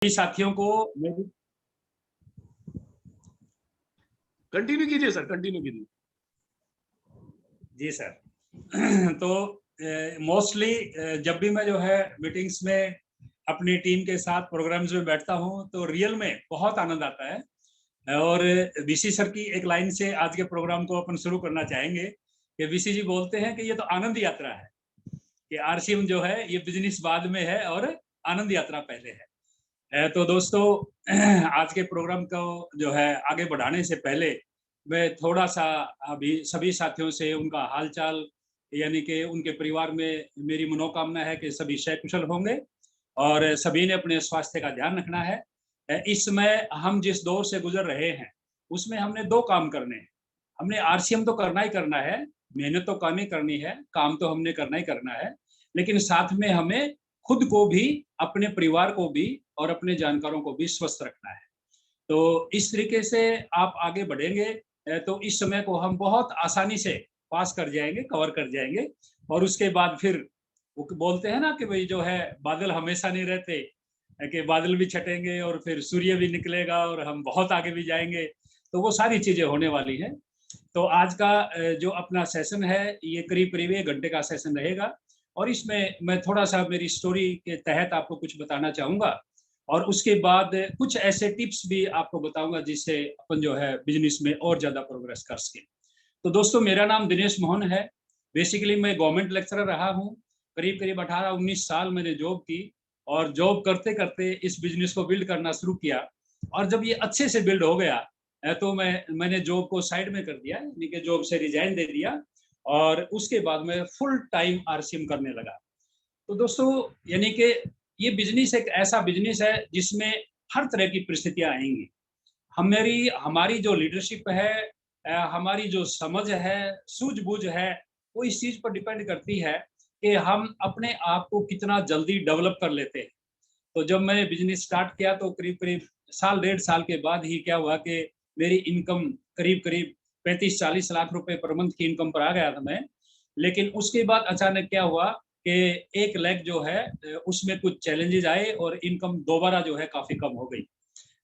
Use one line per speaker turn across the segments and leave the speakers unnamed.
साथियों को
कंटिन्यू कीजिए सर, कंटिन्यू कीजिए।
जी सर। तो मोस्टली जब भी मैं जो है मीटिंग्स में अपनी टीम के साथ प्रोग्राम्स में बैठता हूं तो रियल में बहुत आनंद आता है। और वीसी सर की एक लाइन से आज के प्रोग्राम को अपन शुरू करना चाहेंगे कि वीसी जी बोलते हैं कि ये तो आनंद यात्रा है, कि आरसीएम जो है ये बिजनेस बाद में है और आनंद यात्रा पहले है। तो दोस्तों, आज के प्रोग्राम को जो है आगे बढ़ाने से पहले मैं थोड़ा सा अभी सभी साथियों से उनका हालचाल, यानी कि उनके परिवार में मेरी मनोकामना है कि सभी सकुशल होंगे और सभी ने अपने स्वास्थ्य का ध्यान रखना है। इस समय हम जिस दौर से गुजर रहे हैं उसमें हमने दो काम करने हैं। हमने आरसीएम तो करना ही करना है, मेहनत तो करनी है, काम तो हमने करना ही करना है, लेकिन साथ में हमें खुद को भी, अपने परिवार को भी और अपने जानकारों को भी स्वस्थ रखना है। तो इस तरीके से आप आगे बढ़ेंगे तो इस समय को हम बहुत आसानी से पास कर जाएंगे, कवर कर जाएंगे। और उसके बाद फिर वो बोलते हैं ना कि भाई जो है बादल हमेशा नहीं रहते, कि बादल भी छटेंगे और फिर सूर्य भी निकलेगा और हम बहुत आगे भी जाएंगे। तो वो सारी चीजें होने वाली हैं। तो आज का जो अपना सेशन है ये करीब करीब 1 घंटे का सेशन रहेगा और इसमें मैं थोड़ा सा मेरी स्टोरी के तहत आपको कुछ बताना चाहूंगा और उसके बाद कुछ ऐसे टिप्स भी आपको बताऊंगा जिससे अपन जो है बिजनेस में और ज्यादा प्रोग्रेस कर सके। तो दोस्तों, मेरा नाम दिनेश मोहन है। बेसिकली मैं गवर्नमेंट लेक्चरर रहा हूँ। करीब करीब 18-19 साल मैंने जॉब की और जॉब करते करते इस बिजनेस को बिल्ड करना शुरू किया। और जब ये अच्छे से बिल्ड हो गया तो मैंने जॉब को साइड में कर दिया, यानी कि जॉब से रिजाइन दे दिया और उसके बाद मैं फुल टाइम आरसीएम करने लगा। तो दोस्तों, यानी कि ये बिजनेस एक ऐसा बिजनेस है जिसमें हर तरह की परिस्थितियां आएंगी। हमारी जो लीडरशिप है, हमारी जो समझ है, सूझबूझ है, वो इस चीज पर डिपेंड करती है कि हम अपने आप को कितना जल्दी डेवलप कर लेते हैं। तो जब मैंने बिजनेस स्टार्ट किया तो करीब करीब साल 1.5 साल के बाद ही क्या हुआ कि मेरी इनकम करीब करीब 35-40 लाख रुपए पर मंथ की इनकम पर आ गया था मैं। लेकिन उसके बाद अचानक क्या हुआ कि 1 लाख जो है उसमें कुछ चैलेंजेस आए और इनकम दोबारा जो है काफी कम हो गई।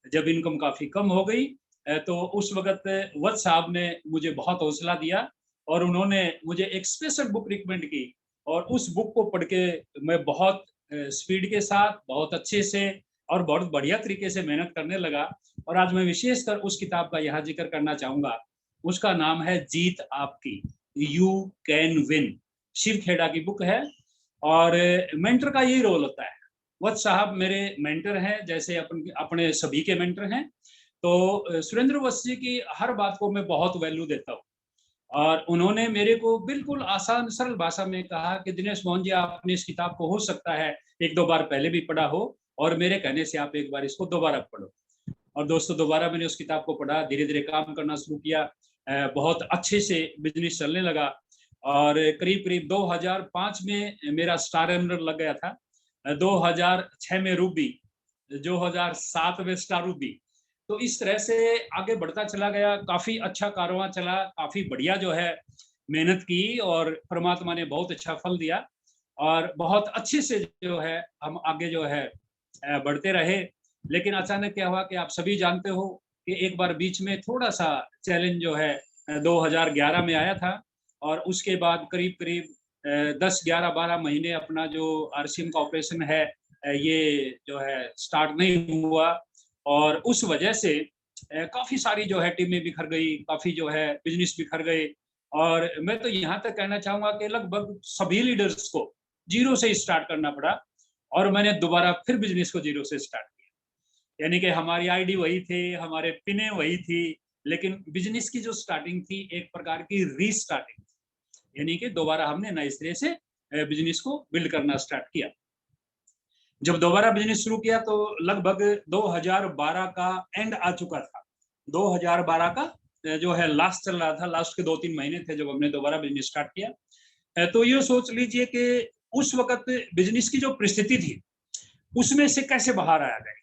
जब इनकम काफी कम हो गई तो उस वक्त वत्स साहब ने मुझे बहुत हौसला दिया और उन्होंने मुझे एक स्पेशल बुक रिकमेंड की और उस बुक को पढ़ के मैं बहुत स्पीड के साथ, बहुत अच्छे से और बहुत बढ़िया तरीके से मेहनत करने लगा। और आज मैं विशेषकर उस किताब का यहाँ जिक्र करना चाहूंगा। उसका नाम है जीत आपकी, you can win. Shiv Khera की बुक है और मेंटर का यही रोल होता है। वत्स साहब मेरे मेंटर हैं, जैसे अपने सभी के मेंटर हैं। तो सुरेंद्र वत्स जी की हर बात को मैं बहुत वैल्यू देता हूँ और उन्होंने मेरे को बिल्कुल आसान सरल भाषा में कहा कि दिनेश मोहन जी, आपने इस किताब को हो सकता है 1-2 बार पहले भी पढ़ा हो और मेरे कहने से आप एक बार इसको दोबारा पढ़ो। और दोस्तों, दोबारा मैंने उस किताब को पढ़ा, धीरे धीरे काम करना शुरू किया, बहुत अच्छे से बिजनेस चलने लगा और करीब करीब 2005 में मेरा स्टार एमरल्ड लग गया था, 2006 में रूबी, 2007 में स्टार रूबी। तो इस तरह से आगे बढ़ता चला गया, काफी अच्छा कारवां चला, काफी बढ़िया जो है मेहनत की और परमात्मा ने बहुत अच्छा फल दिया और बहुत अच्छे से जो है हम आगे जो है बढ़ते रहे। लेकिन अचानक क्या हुआ कि आप सभी जानते हो कि एक बार बीच में थोड़ा सा चैलेंज जो है 2011 में आया था और उसके बाद करीब करीब 10-11-12 महीने अपना जो आरसीएम का ऑपरेशन है ये जो है स्टार्ट नहीं हुआ और उस वजह से काफी सारी जो है टीमें बिखर गई, काफी जो है बिजनेस बिखर गए। और मैं तो यहाँ तक कहना चाहूंगा कि लगभग सभी लीडर्स को जीरो से स्टार्ट करना पड़ा और मैंने दोबारा फिर बिजनेस को जीरो से स्टार्ट किया। यानी कि हमारी आईडी वही थे, हमारे पिने वही थी, लेकिन बिजनेस की जो स्टार्टिंग थी एक प्रकार की रीस्टार्टिंग थी, यानी कि दोबारा हमने नए सिरे से बिजनेस को बिल्ड करना स्टार्ट किया। जब दोबारा बिजनेस शुरू किया तो लगभग 2012 का एंड आ चुका था। 2012 का जो है लास्ट चल रहा था, लास्ट के 2-3 महीने थे जब हमने दोबारा बिजनेस स्टार्ट किया। तो ये सोच लीजिए कि उस वक्त बिजनेस की जो परिस्थिति थी उसमें से कैसे बाहर आया गया।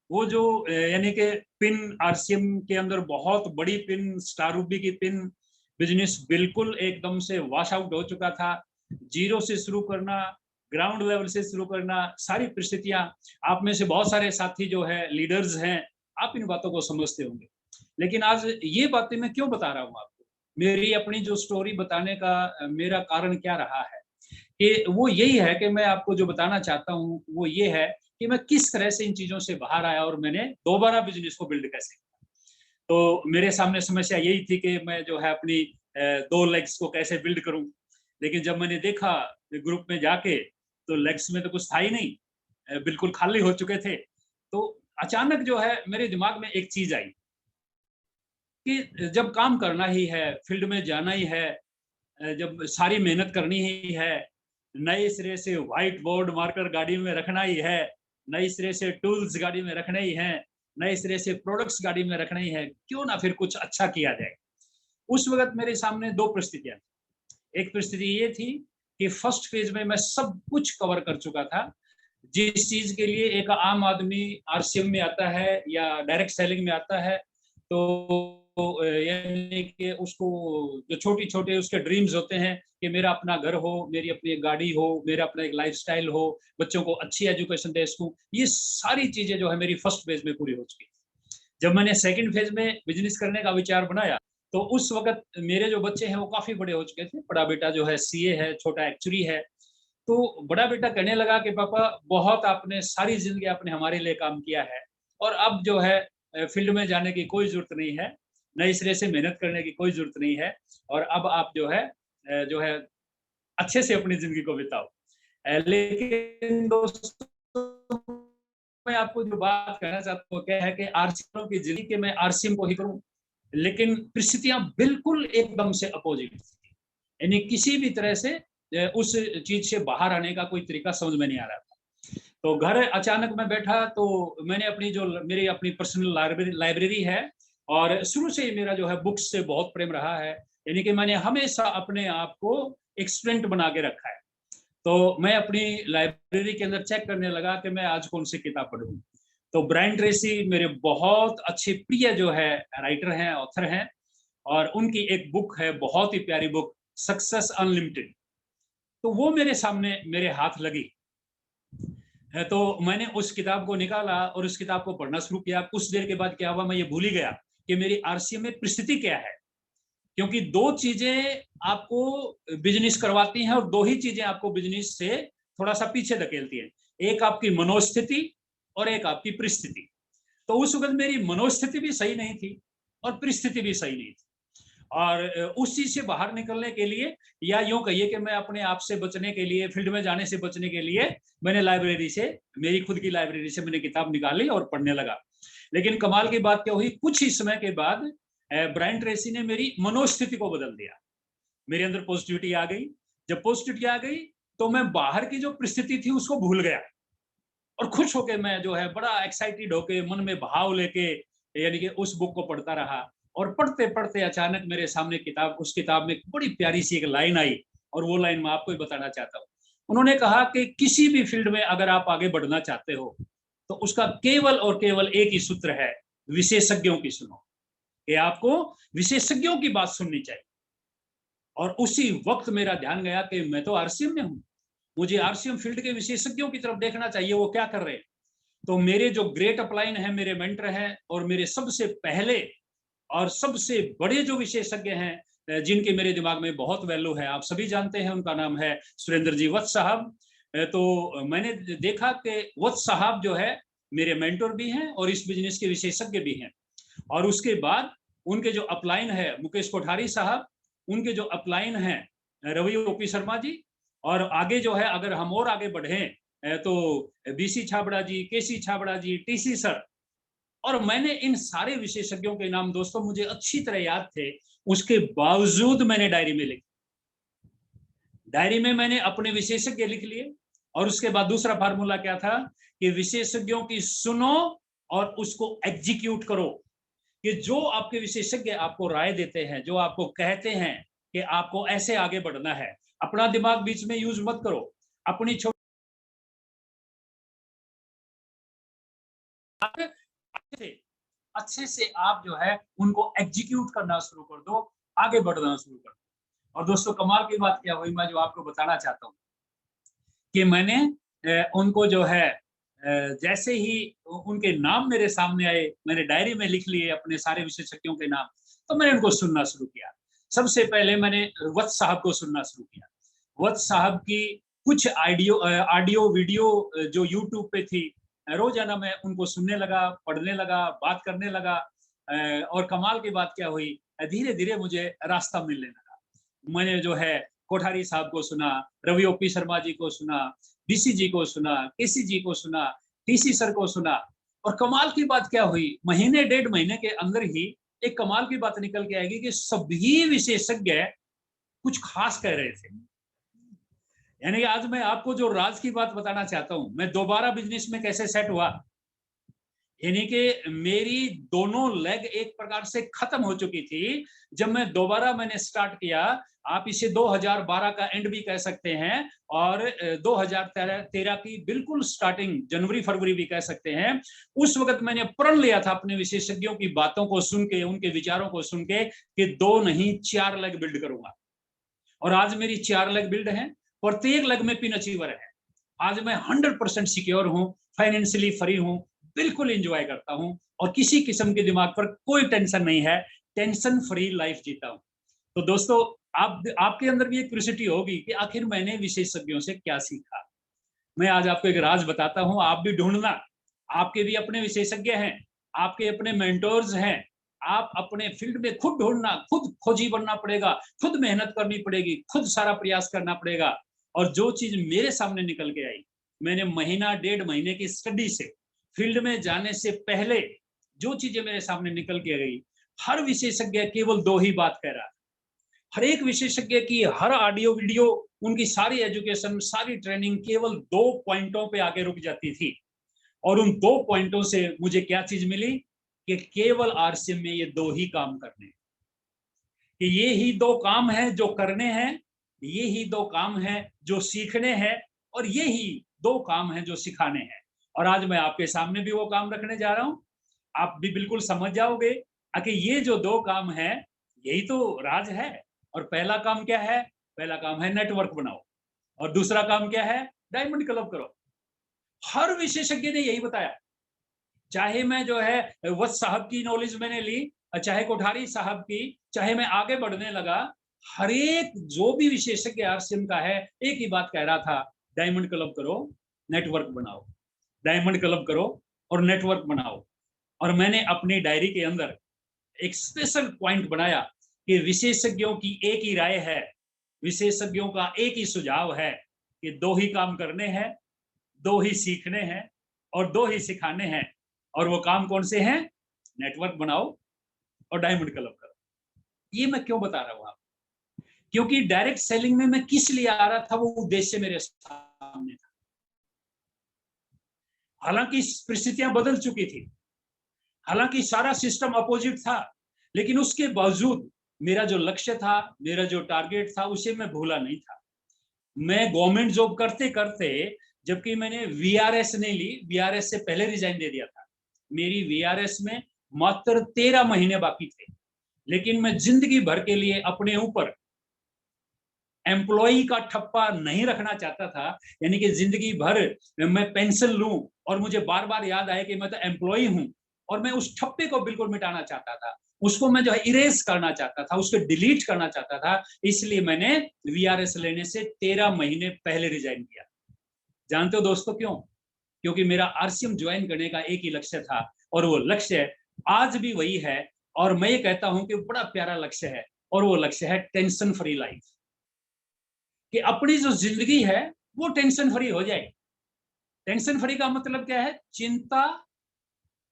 वो जो यानी कि पिन आरसीएम के अंदर बहुत बड़ी पिन, स्टार रूबी की पिन, बिजनेस बिल्कुल एकदम से वॉश आउट हो चुका था। जीरो से शुरू करना, ग्राउंड लेवल से शुरू करना, सारी परिस्थितियां। आप में से बहुत सारे साथी जो है लीडर्स हैं, आप इन बातों को समझते होंगे। लेकिन आज ये बातें मैं क्यों बता रहा हूँ आपको, मेरी अपनी जो स्टोरी बताने का मेरा कारण क्या रहा है, कि वो यही है कि मैं आपको जो बताना चाहता हूँ वो ये है कि मैं किस तरह से इन चीजों से बाहर आया और मैंने दोबारा बिजनेस को बिल्ड कैसे किया। तो मेरे सामने समस्या यही थी कि मैं जो है अपनी 2 लेग्स को कैसे बिल्ड करूँ। लेकिन जब मैंने देखा ग्रुप में जाके, तो लेग्स में तो कुछ था ही नहीं, बिल्कुल खाली हो चुके थे। तो अचानक जो है मेरे दिमाग में एक चीज़ आई कि जब काम करना ही है, फील्ड में जाना ही है, जब सारी मेहनत करनी ही है, नए सिरे से व्हाइट बोर्ड मार्कर गाड़ी में रखना ही है, नए सिरे से टूल्स गाड़ी में रखने ही हैं, नए सिरे से प्रोडक्ट्स गाड़ी में रखने ही है, क्यों ना फिर कुछ अच्छा किया जाए। उस वक़्त मेरे सामने 2 परिस्थितियाँ थी। एक परिस्थिति ये थी कि फर्स्ट फेज़ में मैं सब कुछ कवर कर चुका था। जिस चीज़ के लिए एक आम आदमी आरसीएम में आता है या डायरेक्ट सेलिंग में आता है, तो यानी कि उसको जो छोटे-छोटे उसके ड्रीम्स होते हैं कि मेरा अपना घर हो, मेरी अपनी एक गाड़ी हो, मेरा अपना एक लाइफ़स्टाइल हो, बच्चों को अच्छी एजुकेशन दे सकूँ, ये सारी चीज़ें जो है मेरी फर्स्ट फेज़ में पूरी हो चुकी। जब मैंने सेकंड फेज़ में बिज़नेस करने का विचार बनाया, तो उस वक़्त मेरे जो बच्चे हैं वो काफ़ी बड़े हो चुके थे। बड़ा बेटा जो है सीए है, छोटा एक्चुअरी है। तो बड़ा बेटा कहने लगा कि पापा, बहुत आपने सारी ज़िंदगी आपने हमारे लिए काम किया है और अब जो है फील्ड में जाने की कोई ज़रूरत नहीं है, नए सिरे से मेहनत करने की कोई ज़रूरत नहीं है और अब आप जो है अच्छे से अपनी ज़िंदगी को बिताओ। लेकिन दोस्तों, मैं आपको जो बात कहना चाहता हूँ वो क्या है कि आरसीएम की ज़िंदगी के मैं आरसीएम को ही करूँ, लेकिन परिस्थितियाँ बिल्कुल एकदम से अपोज़िट थी। यानी किसी भी तरह से उस चीज़ से बाहर आने का कोई तरीका समझ में नहीं आ रहा था। तो घर अचानक मैं बैठा, तो मैंने अपनी जो मेरी अपनी पर्सनल लाइब्रेरी है और शुरू से ही मेरा जो है बुक्स से बहुत प्रेम रहा है। यानी कि मैंने हमेशा अपने आप को एक स्टूडेंट बना के रखा है। तो मैं अपनी लाइब्रेरी के अंदर चेक करने लगा कि मैं आज कौन-सी किताब पढ़ूँ। तो ब्रायन ट्रेसी मेरे बहुत अच्छे प्रिय जो है राइटर हैं, ऑथर हैं और उनकी एक बुक है, बहुत ही प्यारी बुक, सक्सेस अनलिमिटेड। तो वो मेरे सामने मेरे हाथ लगी। है तो मैंने उस किताब को निकाला और उस किताब को पढ़ना शुरू किया। कुछ देर के बाद क्या हुआ, मैं ये भूल ही गया कि मेरी आरसीएम में परिस्थिति क्या है। क्योंकि 2 चीज़ें आपको बिज़नेस करवाती हैं और 2 ही चीज़ें आपको बिज़नेस से थोड़ा-सा पीछे धकेलती हैं। एक आपकी मनोस्थिति और एक आपकी परिस्थिति। तो उस वक़्त मेरी मनोस्थिति भी सही नहीं थी और परिस्थिति भी सही नहीं थी। और उस चीज़ से बाहर निकलने के लिए, या यूँ कहिए कि मैं अपने आप से बचने के लिए, फील्ड में जाने से बचने के लिए, मैंने लाइब्रेरी से, मेरी खुद की लाइब्रेरी से मैंने किताब निकाली और पढ़ने लगा। लेकिन कमाल की बात क्या हुई, कुछ ही समय के बाद ब्रायन ट्रेसी ने मेरी मनोस्थिति को बदल दिया। मेरे अंदर पॉजिटिविटी आ गई। जब पॉजिटिविटी आ गई, तो मैं बाहर की जो परिस्थिति थी उसको भूल गया और खुश होके मैं जो है बड़ा एक्साइटेड होके, मन में भाव लेके, यानी कि उस बुक को पढ़ता रहा। और पढ़ते-पढ़ते अचानक मेरे सामने उस किताब में एक बड़ी प्यारी-सी एक लाइन आई और वो लाइन मैं आपको ही बताना चाहता हूँ। उन्होंने कहा कि किसी भी फील्ड में अगर आप आगे बढ़ना चाहते हो, तो उसका केवल और केवल एक ही सूत्र है, विशेषज्ञों की सुनो। कि आपको विशेषज्ञों की बात सुननी चाहिए। और उसी वक़्त मेरा ध्यान गया कि मैं तो आरसीएम में हूँ। मुझे आरसीएम फील्ड के विशेषज्ञों की तरफ देखना चाहिए, वो क्या कर रहे हैं। तो मेरे जो ग्रेट अपलाइन हैं, मेरे मेंटर हैं और मेरे सबसे पहले और सबसे बड़े जो विशेषज्ञ हैं, जिनके मेरे दिमाग में बहुत वैल्यू है, आप सभी जानते हैं, उनका नाम है सुरेंद्र जी वत्स साहब। तो मैंने देखा कि वत्स साहब जो है मेरे मेंटर भी हैं और इस बिज़नेस के विशेषज्ञ भी हैं। और उसके बाद उनके जो अपलाइन है मुकेश कोठारी साहब, उनके जो अपलाइन हैं रवि ओपी शर्मा जी, और आगे जो है अगर हम और आगे बढ़ें तो बीसी छाबड़ा जी, केसी छाबड़ा जी, टीसी सर। और मैंने इन सारे विशेषज्ञों के नाम दोस्तों मुझे अच्छी तरह याद थे, उसके बावजूद मैंने डायरी में लिखे। डायरी में मैंने अपने विशेषज्ञ लिख लिए और उसके बाद दूसरा फार्मूला क्या था कि विशेषज्ञों की सुनो और उसको एग्जीक्यूट करो। कि जो आपके विशेषज्ञ आपको राय देते हैं, जो आपको कहते हैं कि आपको ऐसे आगे बढ़ना है, अपना दिमाग बीच में यूज मत करो। अपनी अच्छे अच्छे से आप जो है उनको एग्जीक्यूट करना शुरू कर दो, आगे बढ़ना शुरू कर दो। और दोस्तों, कमाल की बात क्या हुई, मैं जो आपको बताना चाहता हूँ कि मैंने उनको जो है जैसे ही उनके नाम मेरे सामने आए, मैंने डायरी में लिख लिए अपने सारे विशेषज्ञों के नाम, तो मैंने उनको सुनना शुरू किया। सबसे पहले मैंने वत्स साहब को सुनना शुरू किया। वत्स साहब की कुछ ऑडियो वीडियो जो यूट्यूब पे थी, रोजाना मैं उनको सुनने लगा, पढ़ने लगा, बात करने लगा। और कमाल की बात क्या हुई, धीरे धीरे मुझे रास्ता मिलने लगा। मैंने जो है कोठारी साहब को सुना, रवि ओपी शर्मा जी को सुना, बीसी जी को सुना, केसी जी को सुना, टीसी सर को सुना। और कमाल की बात क्या हुई, महीने 1.5 महीने के अंदर ही एक कमाल की बात निकल के आएगी कि सभी विशेषज्ञ कुछ खास कह रहे थे। यानी आज मैं आपको जो राज की बात बताना चाहता हूं, मैं दोबारा बिजनेस में कैसे सेट हुआ, यानी कि मेरी दोनों लेग एक प्रकार से खत्म हो चुकी थी जब मैं दोबारा मैंने स्टार्ट किया। आप इसे 2012 का एंड भी कह सकते हैं और 2013 की बिल्कुल स्टार्टिंग, जनवरी फरवरी भी कह सकते हैं। उस वक्त मैंने प्रण लिया था अपने विशेषज्ञों की बातों को सुन के, उनके विचारों को सुन के, कि 2 नहीं 4 लेग बिल्ड करूंगा। और आज मेरी 4 लेग बिल्ड है, प्रत्येक लेग में पिन अचीवर है। आज मैं 100% सिक्योर हूं, फाइनेंशियली फ्री हूं, बिल्कुल एंजॉय करता हूं और किसी किस्म के दिमाग पर कोई टेंशन नहीं है, टेंशन फ्री लाइफ जीता हूं। तो दोस्तों, आपके अंदर भी एक क्यूरियोसिटी होगी कि आखिर मैंने विशेषज्ञों से क्या सीखा। मैं आज आपको एक राज बताता हूं, आप भी ढूंढना। आपके भी अपने विशेषज्ञ हैं, आपके अपने मेंटोर्स हैं। आप अपने फील्ड में खुद ढूंढना, खुद खोजी बनना पड़ेगा, खुद मेहनत करनी पड़ेगी, खुद सारा प्रयास करना पड़ेगा। और जो चीज मेरे सामने निकल के आई, मैंने महीना 1.5 महीने की स्टडी से, फील्ड में जाने से पहले जो चीजें मेरे सामने निकल के गई, हर विशेषज्ञ केवल 2 ही बात कह रहा। हर एक विशेषज्ञ की हर ऑडियो वीडियो, उनकी सारी एजुकेशन, सारी ट्रेनिंग केवल 2 पॉइंटों पे आके रुक जाती थी। और उन 2 पॉइंटों से मुझे क्या चीज मिली, कि केवल आरसीएम में ये 2 ही काम करने, कि ये ही 2 काम हैं जो करने हैं, ये ही 2 काम हैं जो सीखने हैं, और ये ही 2 काम हैं जो सिखाने हैं। और आज मैं आपके सामने भी वो काम रखने जा रहा हूं। आप भी बिल्कुल समझ जाओगे कि ये जो 2 काम हैं, यही तो राज है। और पहला काम क्या है? पहला काम है नेटवर्क बनाओ, और दूसरा काम क्या है? डायमंड क्लब करो। हर विशेषज्ञ ने यही बताया। चाहे मैं जो है वत्स साहब की नॉलेज मैंने ली, चाहे कोठारी साहब की, चाहे मैं आगे बढ़ने लगा, हर एक जो भी विशेषज्ञ आरसीएम का है, एक ही बात कह रहा था, डायमंड क्लब करो, नेटवर्क बनाओ। डायमंड क्लब करो और नेटवर्क बनाओ। और मैंने अपनी डायरी के अंदर एक स्पेशल पॉइंट बनाया कि विशेषज्ञों की एक ही राय है, विशेषज्ञों का एक ही सुझाव है कि 2 ही काम करने हैं, 2 ही सीखने हैं और 2 ही सिखाने हैं। और वो काम कौन से हैं? नेटवर्क बनाओ और डायमंड क्लब करो। ये मैं क्यों बता रहा हूं आपको? क्योंकि डायरेक्ट सेलिंग में मैं किस लिए आ रहा था, वो उद्देश्य मेरे सामने था। हालांकि परिस्थितियां बदल चुकी थी, हालांकि सारा सिस्टम अपोजिट था, लेकिन उसके बावजूद मेरा जो लक्ष्य था, मेरा जो टारगेट था, उसे मैं भूला नहीं था। मैं गवर्नमेंट जॉब करते करते, जबकि मैंने वीआरएस नहीं ली, वीआरएस से पहले रिजाइन दे दिया था। मेरी वीआरएस में मात्र 13 महीने बाकी थे, लेकिन मैं जिंदगी भर के लिए अपने ऊपर एम्प्लॉई का ठप्पा नहीं रखना चाहता था। यानी कि जिंदगी भर मैं पेंशन लूं और मुझे बार बार याद आए कि मैं तो एम्प्लॉई हूं, और मैं उस ठप्पे को बिल्कुल मिटाना चाहता था। उसको मैं जो है इरेज करना चाहता था, उसको डिलीट करना चाहता था। इसलिए मैंने वीआरएस लेने से 13 महीने पहले रिजाइन किया। जानते हो दोस्तों क्यों? क्योंकि मेरा आरसीएम ज्वाइन करने का एक ही लक्ष्य था, और वो लक्ष्य आज भी वही है। और मैं ये कहता हूं कि बड़ा प्यारा लक्ष्य है, और वो लक्ष्य है टेंशन फ्री लाइफ। कि अपनी जो जिंदगी है वो टेंशन फ्री हो जाए। टेंशन फ्री का मतलब क्या है? चिंता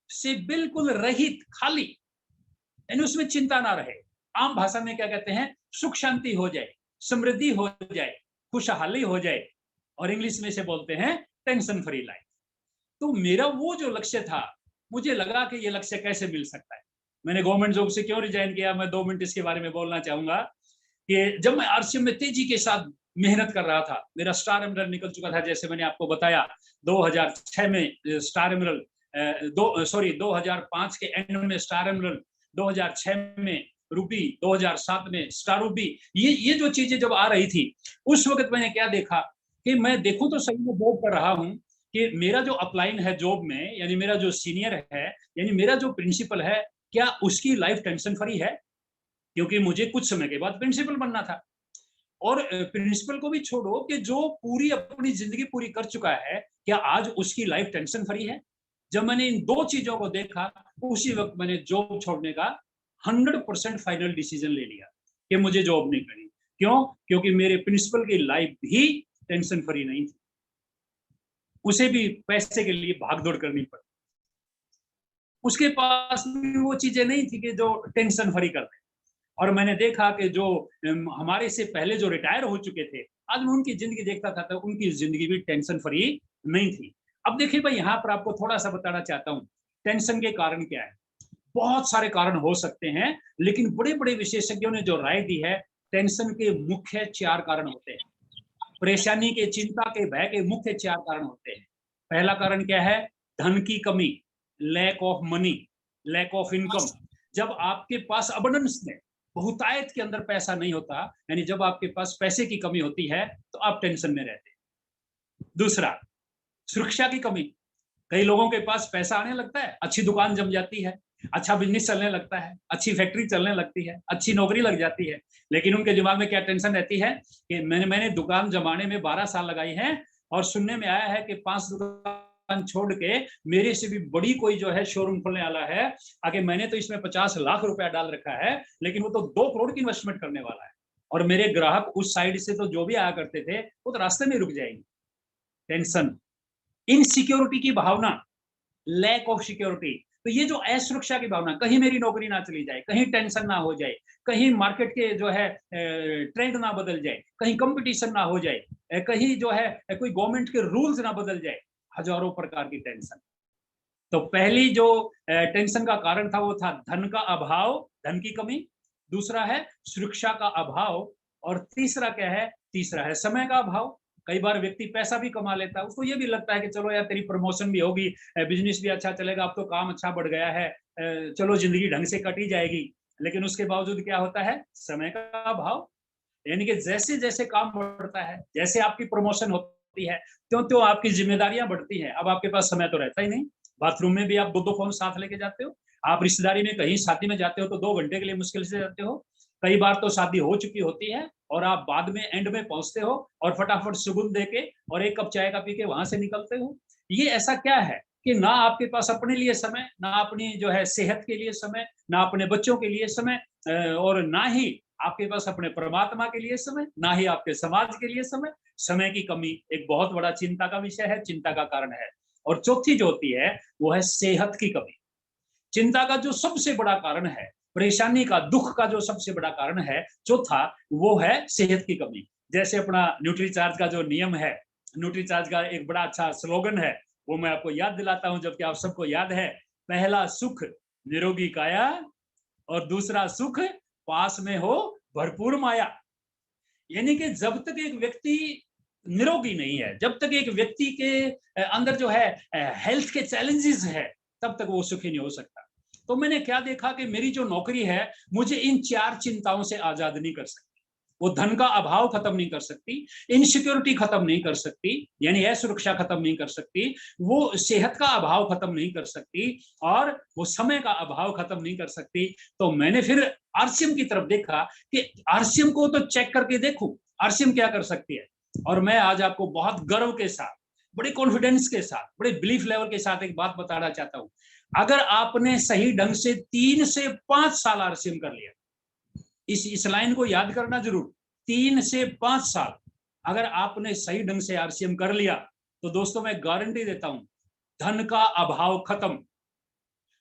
से बिल्कुल रहित, खाली, यानी उसमें चिंता ना रहे। आम भाषा में क्या कहते हैं? सुख शांति हो जाए, समृद्धि हो जाए, खुशहाली हो जाए, और इंग्लिश में से बोलते हैं टेंशन फ्री लाइफ। तो मेरा वो जो लक्ष्य था, मुझे लगा कि ये लक्ष्य कैसे मिल सकता है। मैंने गवर्नमेंट जॉब से क्यों रिजाइन किया, मैं 2 मिनट इसके बारे में बोलना चाहूंगा। कि जब मैं आरसीएम में तेजी के साथ मेहनत कर रहा था, मेरा स्टार एमरल्ड निकल चुका था, जैसे मैंने आपको बताया 2006 में स्टार एमरल्ड, 2005 के एंड में स्टार एमरल्ड, 2006 में रूबी, 2007 में स्टार रूबी। ये जो चीजें जब आ रही थी, उस वक्त मैंने क्या देखा कि मैं देखूं तो सही में जॉब कर रहा हूं कि मेरा जो अपलाइन है जॉब में, यानी मेरा जो सीनियर है, यानी मेरा जो प्रिंसिपल है, क्या उसकी लाइफ टेंशन फ्री है? क्योंकि मुझे कुछ समय के बाद प्रिंसिपल बनना था। और प्रिंसिपल को भी छोड़ो कि जो पूरी अपनी जिंदगी पूरी कर चुका है, क्या आज उसकी लाइफ टेंशन फ्री है? जब मैंने इन दो चीजों को देखा, उसी वक्त मैंने जॉब छोड़ने का 100% फाइनल डिसीजन ले लिया कि मुझे जॉब नहीं करनी। क्यों? क्योंकि मेरे प्रिंसिपल की लाइफ भी टेंशन फ्री नहीं थी, उसे भी पैसे के लिए भागदौड़ करनी पड़ी, उसके पास भी वो चीजें नहीं थी कि जो टेंशन फ्री कर दे। और मैंने देखा कि जो हमारे से पहले जो रिटायर हो चुके थे, आज मैं उनकी जिंदगी देखता था तो उनकी जिंदगी भी टेंशन फ्री नहीं थी। अब देखिए भाई, यहाँ पर आपको थोड़ा सा बताना चाहता हूँ टेंशन के कारण क्या है। बहुत सारे कारण हो सकते हैं, लेकिन बड़े बड़े विशेषज्ञों ने जो राय दी है, टेंशन के मुख्य 4 कारण होते हैं। परेशानी के, चिंता के, भय के मुख्य 4 कारण होते हैं। पहला कारण क्या है? धन की कमी, lack of money, lack of income. जब आपके पास अबंडेंस में, बहुतायत के अंदर पैसा नहीं होता, यानी जब आपके पास पैसे की कमी होती है, तो आप टेंशन में रहते हैं। दूसरा, सुरक्षा की कमी। कई लोगों के पास पैसा आने लगता है, अच्छी दुकान जम जाती है, अच्छा बिजनेस चलने लगता है, अच्छी फैक्ट्री चलने लगती है, अच्छी नौकरी लग जाती है, लेकिन उनके दिमाग में क्या टेंशन रहती है कि मैंने दुकान जमाने में 12 साल लगाई है, और सुनने में आया है कि 5 दुकान छोड़ के मेरे से भी बड़ी कोई जो है शोरूम खोलने वाला है, आगे मैंने तो इसमें 50 लाख रुपया डाल रखा है, लेकिन वो तो 2 करोड़ की इन्वेस्टमेंट करने वाला है, और मेरे ग्राहक उस साइड से तो जो भी आया करते थे वो तो रास्ते में रुक जाएंगे। टेंशन, इनसिक्योरिटी की भावना, लैक ऑफ सिक्योरिटी। तो ये जो असुरक्षा की भावना, कहीं मेरी नौकरी ना चली जाए, कहीं टेंशन ना हो जाए, कहीं मार्केट के जो है ट्रेंड ना बदल जाए, कहीं कंपटीशन ना हो जाए, कहीं जो है कोई गवर्नमेंट के रूल्स ना बदल जाए, हजारों प्रकार की टेंशन। तो पहली जो टेंशन का कारण था वो था धन का अभाव, धन की कमी। दूसरा है सुरक्षा का अभाव, और तीसरा क्या है? तीसरा है समय का अभाव। कई बार व्यक्ति पैसा भी कमा लेता है, उसको ये भी लगता है कि चलो यार तेरी प्रमोशन भी होगी, बिजनेस भी अच्छा चलेगा, अब तो काम अच्छा बढ़ गया है, चलो जिंदगी ढंग से कटी जाएगी। लेकिन उसके बावजूद क्या होता है? समय का अभाव। यानी कि जैसे जैसे काम बढ़ता है, जैसे आपकी प्रमोशन होती है, त्यों त्यों आपकी जिम्मेदारियां बढ़ती हैं, अब आपके पास समय तो रहता ही नहीं। बाथरूम में भी आप 2-2 फोन साथ लेके जाते हो, आप रिश्तेदारी में कहीं शादी में जाते हो तो 2 घंटे के लिए मुश्किल से जाते हो, कई बार तो शादी हो चुकी होती है और आप बाद में एंड में पहुंचते हो और फटाफट सुगुन देके और एक कप चाय का पी के वहां से निकलते हो। ये ऐसा क्या है कि ना आपके पास अपने लिए समय, ना अपनी जो है सेहत के लिए समय, ना अपने बच्चों के लिए समय, और ना ही आपके पास अपने परमात्मा के लिए समय, ना ही आपके समाज के लिए समय। समय की कमी एक बहुत बड़ा चिंता का विषय है, चिंता का कारण है। और चौथी जो होती है वो है सेहत की कमी। चिंता का जो सबसे बड़ा कारण है, परेशानी का, दुख का जो सबसे बड़ा कारण है चौथा, वो है सेहत की कमी। जैसे अपना न्यूट्रीचार्ज का जो नियम है, न्यूट्रीचार्ज का एक बड़ा अच्छा स्लोगन है, वो मैं आपको याद दिलाता हूं, जबकि आप सबको याद है। पहला सुख निरोगी काया, और दूसरा सुख पास में हो भरपूर माया। यानी कि जब तक एक व्यक्ति निरोगी नहीं है, जब तक एक व्यक्ति के अंदर जो है हेल्थ के चैलेंजेस है, तब तक वो सुखी नहीं हो सकता। तो मैंने क्या देखा कि मेरी जो नौकरी है मुझे इन 4 चिंताओं से आजाद नहीं कर सकती। वो धन का अभाव खत्म नहीं कर सकती, इनसिक्योरिटी खत्म नहीं कर सकती, यानी असुरक्षा खत्म नहीं कर सकती, वो सेहत का अभाव खत्म नहीं कर सकती, और वो समय का अभाव खत्म नहीं कर सकती। तो मैंने फिर आरसीएम की तरफ देखा कि आरसीएम को तो चेक करके देखूं, आरसीएम क्या कर सकती है। और मैं आज आपको बहुत गर्व के साथ, बड़े कॉन्फिडेंस के साथ, बड़े बिलीफ लेवल के साथ एक बात बताना चाहता हूं। अगर आपने सही ढंग से 3 से 5 साल आरसीएम कर लिया, इस लाइन को याद करना जरूर, 3 से 5 साल अगर आपने सही ढंग से आरसीएम कर लिया, तो दोस्तों मैं गारंटी देता हूं, धन का अभाव खत्म,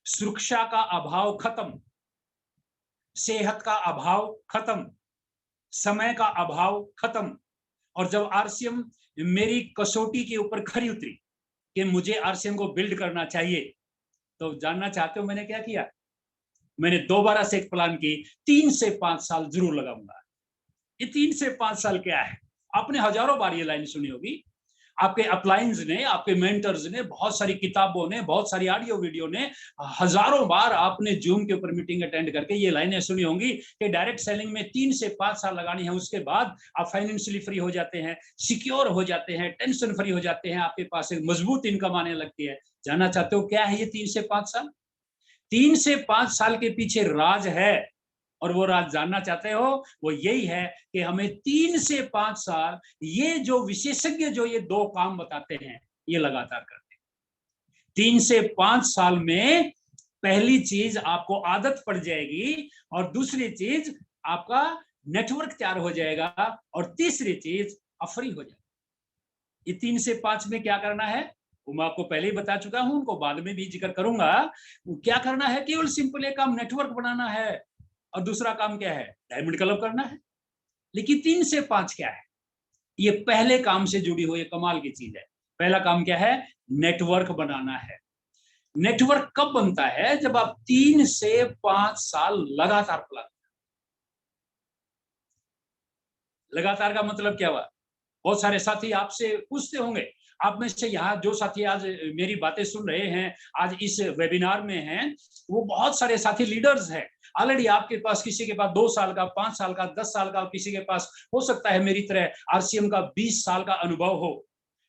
सुरक्षा का अभाव खत्म, सेहत का अभाव खत्म, समय का अभाव खत्म। और जब आरसीएम मेरी कसौटी के ऊपर खरी उतरी कि मुझे आरसीएम को बिल्ड करना चाहिए, तो जानना चाहते हो मैंने क्या किया? मैंने दोबारा से एक प्लान की, 3 से 5 साल जरूर लगाऊंगा। ये 3 से 5 साल क्या है? आपने हजारों बार ये लाइन सुनी होगी, आपके अपलाइंस ने, आपके मेंटर्स ने, बहुत सारी किताबों ने, बहुत सारी ऑडियो वीडियो ने, हजारों बार आपने जूम के ऊपर मीटिंग अटेंड करके ये लाइनें सुनी होंगी कि डायरेक्ट सेलिंग में 3 से 5 साल लगानी है, उसके बाद आप फाइनेंशियली फ्री हो जाते हैं, सिक्योर हो जाते हैं, टेंशन फ्री हो जाते हैं, आपके पास एक मजबूत इनकम आने लगती है। जानना चाहते हो क्या है ये 3 से 5 साल? 3 से 5 साल के पीछे राज है, और वो राज जानना चाहते हो, वो यही है कि हमें 3 से 5 साल ये जो विशेषज्ञ जो ये 2 काम बताते हैं, ये लगातार करते हैं। 3 से 5 साल में पहली चीज आपको आदत पड़ जाएगी, और दूसरी चीज आपका नेटवर्क तैयार हो जाएगा, और तीसरी चीज फ्री हो जाएगी। ये 3 से 5 में क्या करना है वो मैं आपको पहले ही बता चुका हूं, उनको बाद में भी जिक्र करूंगा। क्या करना है? केवल सिंपल एक काम नेटवर्क बनाना है, और दूसरा काम क्या है? डायमंड क्लब करना है। लेकिन 3 से 5 क्या है? ये पहले काम से जुड़ी हुई कमाल की चीज है। पहला काम क्या है? नेटवर्क बनाना है। नेटवर्क कब बनता है? जब आप 3 से 5 साल लगातार प्लान। लगातार का मतलब क्या हुआ? बहुत सारे साथी आपसे पूछते होंगे, आप में से यहाँ जो साथी आज मेरी बातें सुन रहे हैं, आज इस वेबिनार में हैं, वो बहुत सारे साथी लीडर्स हैं। ऑलरेडी आपके पास किसी के पास 2 साल का, 5 साल का, 10 साल का, किसी के पास हो सकता है मेरी तरह आरसीएम का 20 साल का अनुभव हो।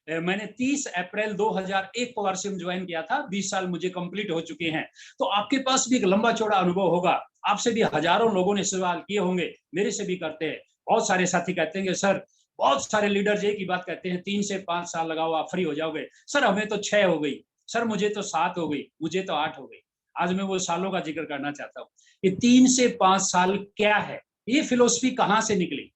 मैंने 30 अप्रैल 2001 को आरसीएम ज्वाइन किया था, 20 साल मुझे कंप्लीट हो चुके हैं। तो आपके पास भी एक लंबा चौड़ा अनुभव होगा। आपसे भी हजारों लोगों ने सवाल किए होंगे, मेरे से भी करते हैं। बहुत सारे साथी कहते हैं कि सर, बहुत सारे लीडर्स एक ही बात कहते हैं, 3 से 5 साल लगाओ आप फ्री हो जाओगे। सर हमें तो 6 हो गई, सर मुझे तो 7 हो गई, मुझे तो 8 हो गई। आज मैं वो सालों का जिक्र करना चाहता हूँ कि 3 से 5 साल क्या है, ये फिलोसफी कहां से निकली।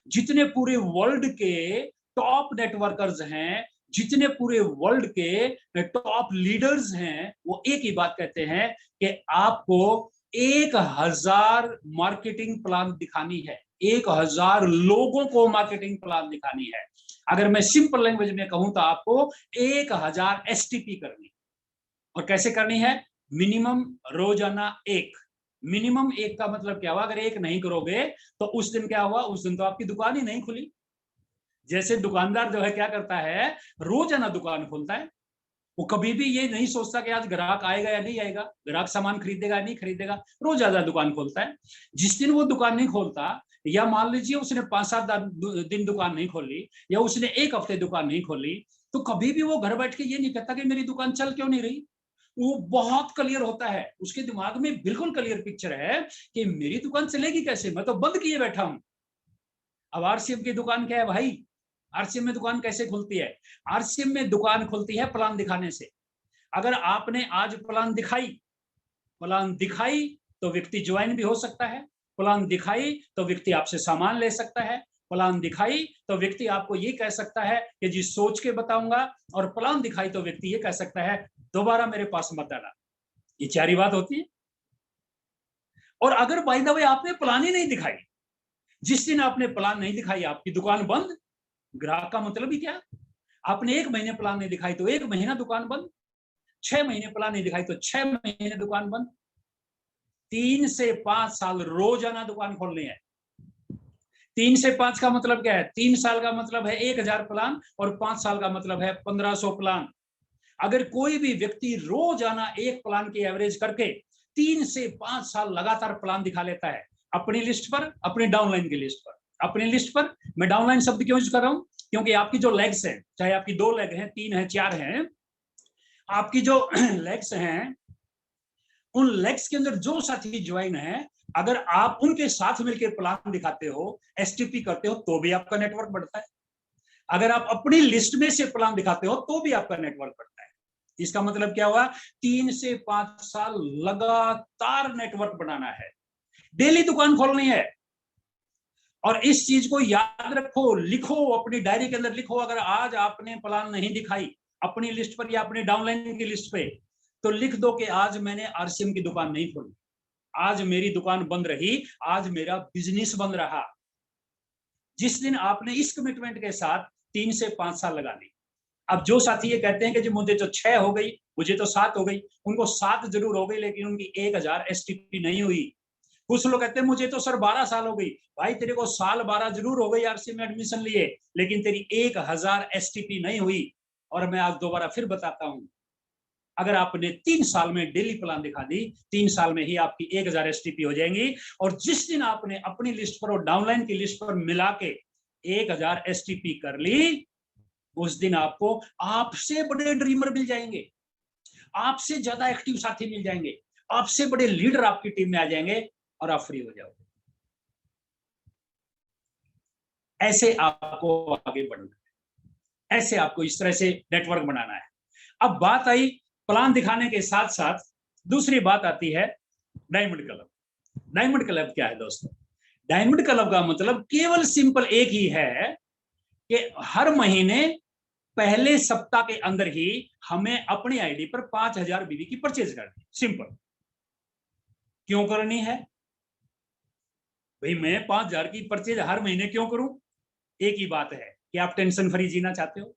जितने पूरे वर्ल्ड के टॉप नेटवर्कर्स हैं, जितने पूरे वर्ल्ड के टॉप लीडर्स हैं, वो एक ही बात कहते हैं कि आपको 1000 मार्केटिंग प्लान दिखानी है, 1000 लोगों को मार्केटिंग प्लान दिखानी है। अगर मैं सिंपल लैंग्वेज में कहूं तो आपको 1000 एसटीपी करनी। और कैसे करनी है? मिनिमम रोजाना 1। मिनिमम 1 का मतलब क्या हुआ? अगर 1 नहीं करोगे तो उस दिन क्या हुआ? उस दिन तो आपकी दुकान ही नहीं खुली। जैसे दुकानदार जो है क्या करता है, रोजाना दुकान खोलता है। वो कभी भी ये नहीं सोचता कि आज ग्राहक आएगा या नहीं आएगा, ग्राहक सामान खरीदेगा या नहीं खरीदेगा, रोजाना दुकान खोलता है। जिस दिन वो दुकान नहीं खोलता, या मान लीजिए उसने 5-7 दिन दुकान नहीं खोली, या उसने 1 हफ्ते दुकान नहीं खोली, तो कभी भी वो घर बैठ के ये नहीं कहता कि मेरी दुकान चल क्यों नहीं रही। वो बहुत क्लियर होता है, उसके दिमाग में बिल्कुल क्लियर पिक्चर है कि मेरी दुकान चलेगी कैसे, मैं तो बंद किए बैठा हूं। अब आरसीएम की दुकान क्या है भाई? आरसीएम में दुकान कैसे खुलती है? आरसीएम में दुकान खुलती है प्लान दिखाने से। अगर आपने आज प्लान दिखाई तो व्यक्ति ज्वाइन भी हो सकता है। प्लान दिखाई तो व्यक्ति आपसे सामान ले सकता है। प्लान दिखाई तो व्यक्ति आपको ये कह सकता है कि जी सोच के बताऊंगा, और प्लान दिखाई तो व्यक्ति ये कह सकता है दोबारा मेरे पास मत आना। ये 4 ही बात होती है। और अगर बाय द वे आपने प्लान ही नहीं दिखाई, जिस दिन आपने प्लान नहीं दिखाई आपकी दुकान बंद। ग्राहक का मतलब ही क्या? आपने 1 महीने प्लान नहीं दिखाई तो 1 महीना दुकान बंद, 6 महीने प्लान नहीं दिखाई तो 6 महीने दुकान बंद। 3 से 5 साल रोजाना दुकान खोलनी है। 3 से 5 का मतलब क्या है? 3 साल का मतलब है 1000 प्लान, और 5 साल का मतलब है 1500 प्लान। अगर कोई भी व्यक्ति रोजाना 1 प्लान की एवरेज करके 3 से 5 साल लगातार प्लान दिखा लेता है अपनी लिस्ट पर, अपनी डाउनलाइन की लिस्ट पर, अपनी लिस्ट पर। मैं डाउनलाइन शब्द क्यों यूज कर रहा हूं? क्योंकि आपकी जो लेग्स हैं, चाहे आपकी 2 लेग हैं, 3 है, 4 हैं, आपकी जो लेग्स हैं, उन लेग्स के अंदर जो साथी ज्वाइन है, अगर आप उनके साथ मिलकर प्लान दिखाते हो, एसटीपी करते हो, तो भी आपका नेटवर्क बढ़ता है। अगर आप अपनी लिस्ट में से प्लान दिखाते हो तो भी आपका नेटवर्क बढ़ता है। इसका मतलब क्या हुआ? 3 से 5 साल लगातार नेटवर्क बनाना है, डेली दुकान खोलनी है। और इस चीज को याद रखो, लिखो, अपनी डायरी के अंदर लिखो। अगर आज आपने प्लान नहीं दिखाई अपनी लिस्ट पर या अपनी डाउनलाइन की लिस्ट पे, तो लिख दो कि आज मैंने आरसीएम की दुकान नहीं खोली, आज मेरी दुकान बंद रही, आज मेरा बिजनेस बंद रहा। जिस दिन आपने इस कमिटमेंट के साथ 3 से 5 साल लगा ली। अब जो साथी ये कहते हैं कि जी मुझे तो 6 हो गई, मुझे तो 7 हो गई, उनको 7 जरूर हो गई, लेकिन उनकी 1000 एसटीपी नहीं हुई। कुछ लोग कहते हैं मुझे तो सर 12 साल हो गई। भाई तेरे को साल 12 जरूर हो गई आरसी में एडमिशन लिए, लेकिन तेरी 1000 एसटीपी नहीं हुई। और मैं आज दोबारा फिर बताता हूं, अगर आपने 3 साल में डेली प्लान दिखा दी, 3 साल में ही आपकी 1000 एसटीपी हो जाएंगी। और जिस दिन आपने अपनी लिस्ट पर और डाउनलाइन की लिस्ट पर मिला के 1000 एसटीपी कर ली, उस दिन आपको आपसे बड़े ड्रीमर मिल जाएंगे, आपसे ज्यादा एक्टिव साथी मिल जाएंगे, आपसे बड़े लीडर आपकी टीम में आ जाएंगे और आप फ्री हो जाओगे। ऐसे आपको आगे बढ़ना है, ऐसे आपको इस तरह से नेटवर्क बनाना है। अब बात आई प्लान दिखाने के साथ साथ दूसरी बात आती है डायमंड क्लब। डायमंड क्लब क्या है दोस्तों? डायमंड क्लब का मतलब केवल सिंपल एक ही है कि हर महीने पहले सप्ताह के अंदर ही हमें अपनी आईडी पर 5000 बीवी की परचेज करनी। सिंपल। क्यों करनी है भाई? मैं 5000 की परचेज हर महीने क्यों करूं? एक ही बात है कि आप टेंशन फ्री जीना चाहते हो,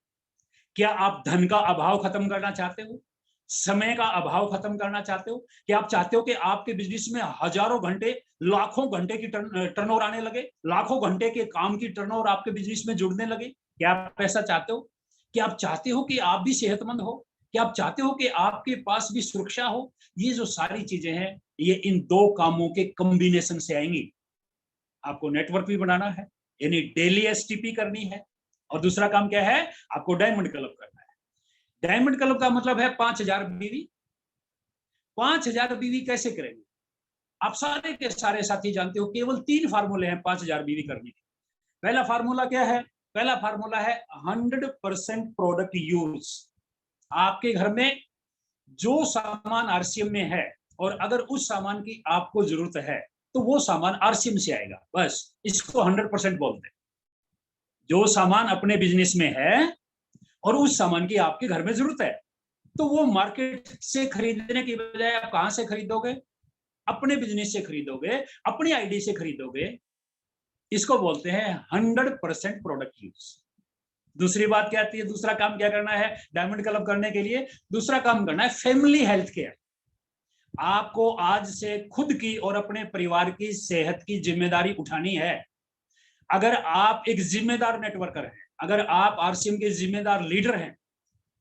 क्या आप धन का अभाव खत्म करना चाहते हो, समय का अभाव खत्म करना चाहते हो, क्या आप चाहते हो कि आपके बिजनेस में हजारों घंटे, लाखों घंटे की टर्नओवर आने लगे, लाखों घंटे के काम की टर्नओवर आपके बिजनेस में जुड़ने लगे? क्या आप ऐसा चाहते हो? क्या आप चाहते हो कि आप भी सेहतमंद हो? क्या आप चाहते हो कि आपके पास भी सुरक्षा हो? ये जो सारी चीजें हैं, ये इन दो कामों के कॉम्बिनेशन से आएंगी। आपको नेटवर्क भी बनाना है, यानी डेली एसटीपी करनी है, और दूसरा काम क्या है? आपको डायमंड क्लब करना है। डायमंड क्लब का मतलब है 5000 बीवी। 5000 बीवी कैसे करेंगे? आप सारे के सारे साथी जानते हो, केवल 3 फार्मूले हैं 5000 बीवी करने के। पहला फार्मूला क्या है? पहला फार्मूला है 100% प्रोडक्ट यूज। आपके घर में जो सामान आरसीएम में है, और अगर उस सामान की आपको जरूरत है, तो वो सामान आरसीएम से आएगा। बस इसको 100% बोलते हैं। जो सामान अपने बिजनेस में है और उस सामान की आपके घर में जरूरत है, तो वो मार्केट से खरीदने की बजाय आप कहां से खरीदोगे? अपने बिजनेस से खरीदोगे, अपनी आईडी से खरीदोगे। इसको बोलते हैं 100% प्रोडक्ट यूज। दूसरी बात क्या आती है? दूसरा काम क्या करना है डायमंड क्लब करने के लिए? दूसरा काम करना है फैमिली हेल्थ केयर। आपको आज से खुद की और अपने परिवार की सेहत की जिम्मेदारी उठानी है। अगर आप एक जिम्मेदार नेटवर्कर हैं, अगर आप आरसीएम के जिम्मेदार लीडर हैं,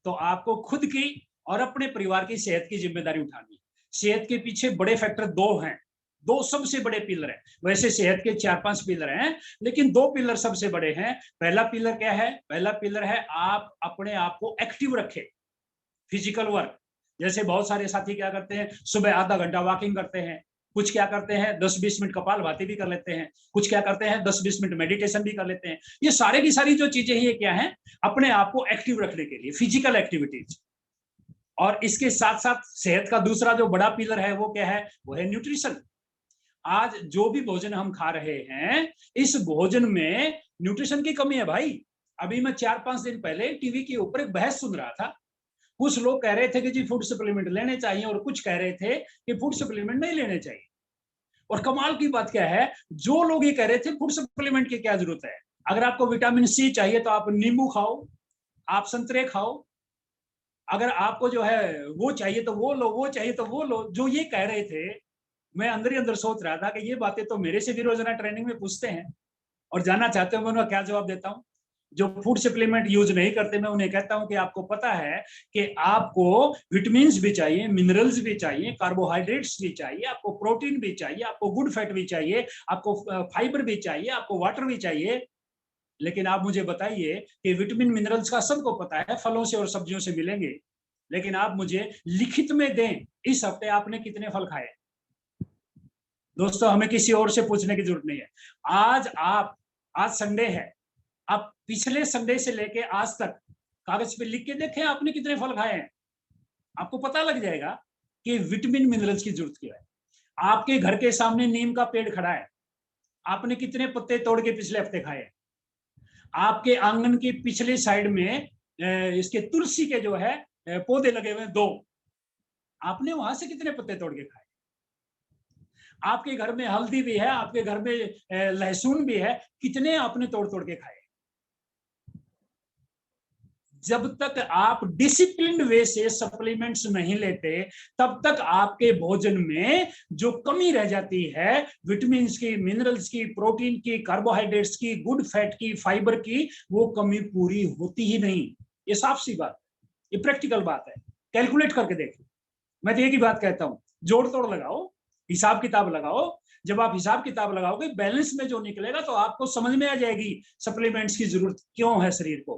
तो आपको खुद की और अपने परिवार की सेहत की जिम्मेदारी उठानी है। सेहत के पीछे बड़े फैक्टर दो हैं, दो सबसे बड़े पिलर हैं। वैसे सेहत के 4-5 पिलर हैं, लेकिन दो पिलर सबसे बड़े हैं। पहला पिलर क्या है? पहला पिलर है आप अपने आप को एक्टिव रखें, फिजिकल वर्क। जैसे बहुत सारे साथी क्या करते हैं, सुबह आधा घंटा वॉकिंग करते हैं, कुछ क्या करते हैं 10-20 मिनट कपालभाति भी कर लेते हैं, कुछ क्या करते हैं 10-20 मिनट मेडिटेशन भी कर लेते हैं। ये सारे की सारी जो चीजें हैं, ये क्या है? अपने आप को एक्टिव रखने के लिए फिजिकल एक्टिविटीज। और इसके साथ साथ सेहत का दूसरा जो बड़ा पिलर है वो क्या है? वो है न्यूट्रिशन। आज जो भी भोजन हम खा रहे हैं, इस भोजन में न्यूट्रिशन की कमी है भाई। अभी मैं 4-5 दिन पहले टीवी के ऊपर एक बहस सुन रहा था। कुछ लोग कह रहे थे कि जी फूड सप्लीमेंट लेने चाहिए, और कुछ कह रहे थे कि फूड सप्लीमेंट नहीं लेने चाहिए। और कमाल की बात क्या है, जो लोग ये कह रहे थे फूड सप्लीमेंट की क्या जरूरत है, अगर आपको विटामिन सी चाहिए तो आप नींबू खाओ, आप संतरे खाओ, अगर आपको जो है वो चाहिए तो वो लो, वो चाहिए तो वो लो। जो ये कह रहे थे, मैं अंदर ही अंदर सोच रहा था कि ये बातें तो मेरे से भी रोजाना ट्रेनिंग में पूछते हैं और जानना चाहते हो मैं उन्हें क्या जवाब देता हूँ। जो फूड सप्लीमेंट यूज नहीं करते, मैं उन्हें कहता हूं कि आपको पता है कि आपको विटामिन भी चाहिए, मिनरल्स भी चाहिए, कार्बोहाइड्रेट्स भी चाहिए, आपको प्रोटीन भी चाहिए, आपको गुड फैट भी चाहिए, आपको फाइबर भी चाहिए, आपको वाटर भी चाहिए। लेकिन आप मुझे बताइए कि विटामिन मिनरल्स का सबको पता है फलों से और सब्जियों से मिलेंगे, लेकिन आप मुझे लिखित में दें इस हफ्ते आपने कितने फल खाए। दोस्तों, हमें किसी और से पूछने की जरूरत नहीं है। आज संडे है, आप पिछले संडे से लेके आज तक कागज पे लिख के देखें आपने कितने फल खाए हैं। आपको पता लग जाएगा कि विटामिन मिनरल्स की जरूरत क्या है। आपके घर के सामने नीम का पेड़ खड़ा है, आपने कितने पत्ते तोड़ के पिछले हफ्ते खाए? आपके आंगन की पिछली साइड में इसके तुलसी के जो है पौधे लगे हुए हैं 2, आपने वहां से कितने पत्ते तोड़ के खाए? आपके घर में हल्दी भी है, आपके घर में लहसुन भी है, कितने आपने तोड़ तोड़ के खाए? जब तक आप डिसिप्लिन्ड वे से सप्लीमेंट्स नहीं लेते, तब तक आपके भोजन में जो कमी रह जाती है, विटामिन की, मिनरल्स की, प्रोटीन की, कार्बोहाइड्रेट्स की, गुड फैट की, फाइबर की, वो कमी पूरी होती ही नहीं। ये साफ सी बात है, ये प्रैक्टिकल बात है, कैलकुलेट करके देखो। मैं तो एक ही बात कहता हूं, जोड़ तोड़ लगाओ, हिसाब किताब लगाओ। जब आप हिसाब किताब लगाओगे, बैलेंस में जो निकलेगा, तो आपको समझ में आ जाएगी सप्लीमेंट्स की जरूरत क्यों है शरीर को।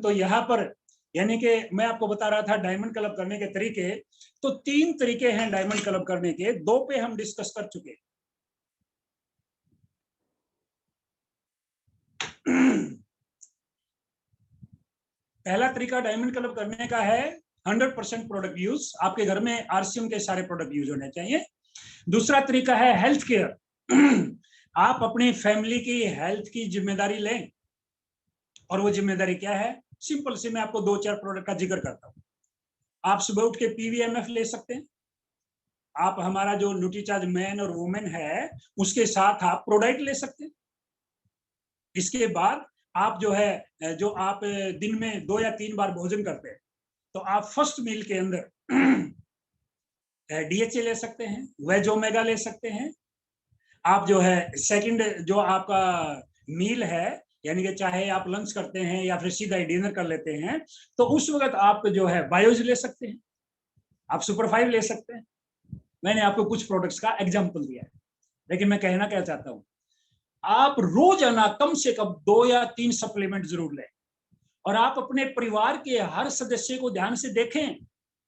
तो यहाँ पर यानी कि मैं आपको बता रहा था डायमंड क्लब करने के तरीके, तो 3 तरीके हैं डायमंड क्लब करने के, 2 पे हम डिस्कस कर चुके। पहला तरीका डायमंड क्लब करने का है 100% प्रोडक्ट यूज। आपके घर में आरसीएम के सारे प्रोडक्ट यूज होने चाहिए। दूसरा तरीका है हेल्थ केयर। आप अपनी फैमिली की हेल्थ की जिम्मेदारी लें, और वो जिम्मेदारी क्या है? सिंपल सी मैं आपको 2-4 प्रोडक्ट का जिक्र करता हूं। आप सुबह उठ के पीवीएमएफ ले सकते हैं। आप हमारा जो न्यूट्रीचार्ज मैन और वुमेन है, उसके साथ आप प्रोडाइट ले सकते हैं। इसके बाद आप जो है, जो आप दिन में 2 या 3 बार भोजन करते हैं, तो आप फर्स्ट मील के अंदर डीएचए ले सकते हैं, वेज ओमेगा ले सकते हैं। आप जो है सेकंड जो आपका मील है, यानी कि चाहे आप लंच करते हैं या फिर सीधा डिनर कर लेते हैं, तो उस वक्त आप जो है बायोज ले सकते हैं, आप सुपर 5 ले सकते हैं। मैंने आपको कुछ प्रोडक्ट्स का एग्जांपल दिया है, लेकिन मैं कहना क्या चाहता हूं, आप रोजाना कम से कम 2 या 3 सप्लीमेंट जरूर लें, और आप अपने परिवार के हर सदस्य को ध्यान से देखें,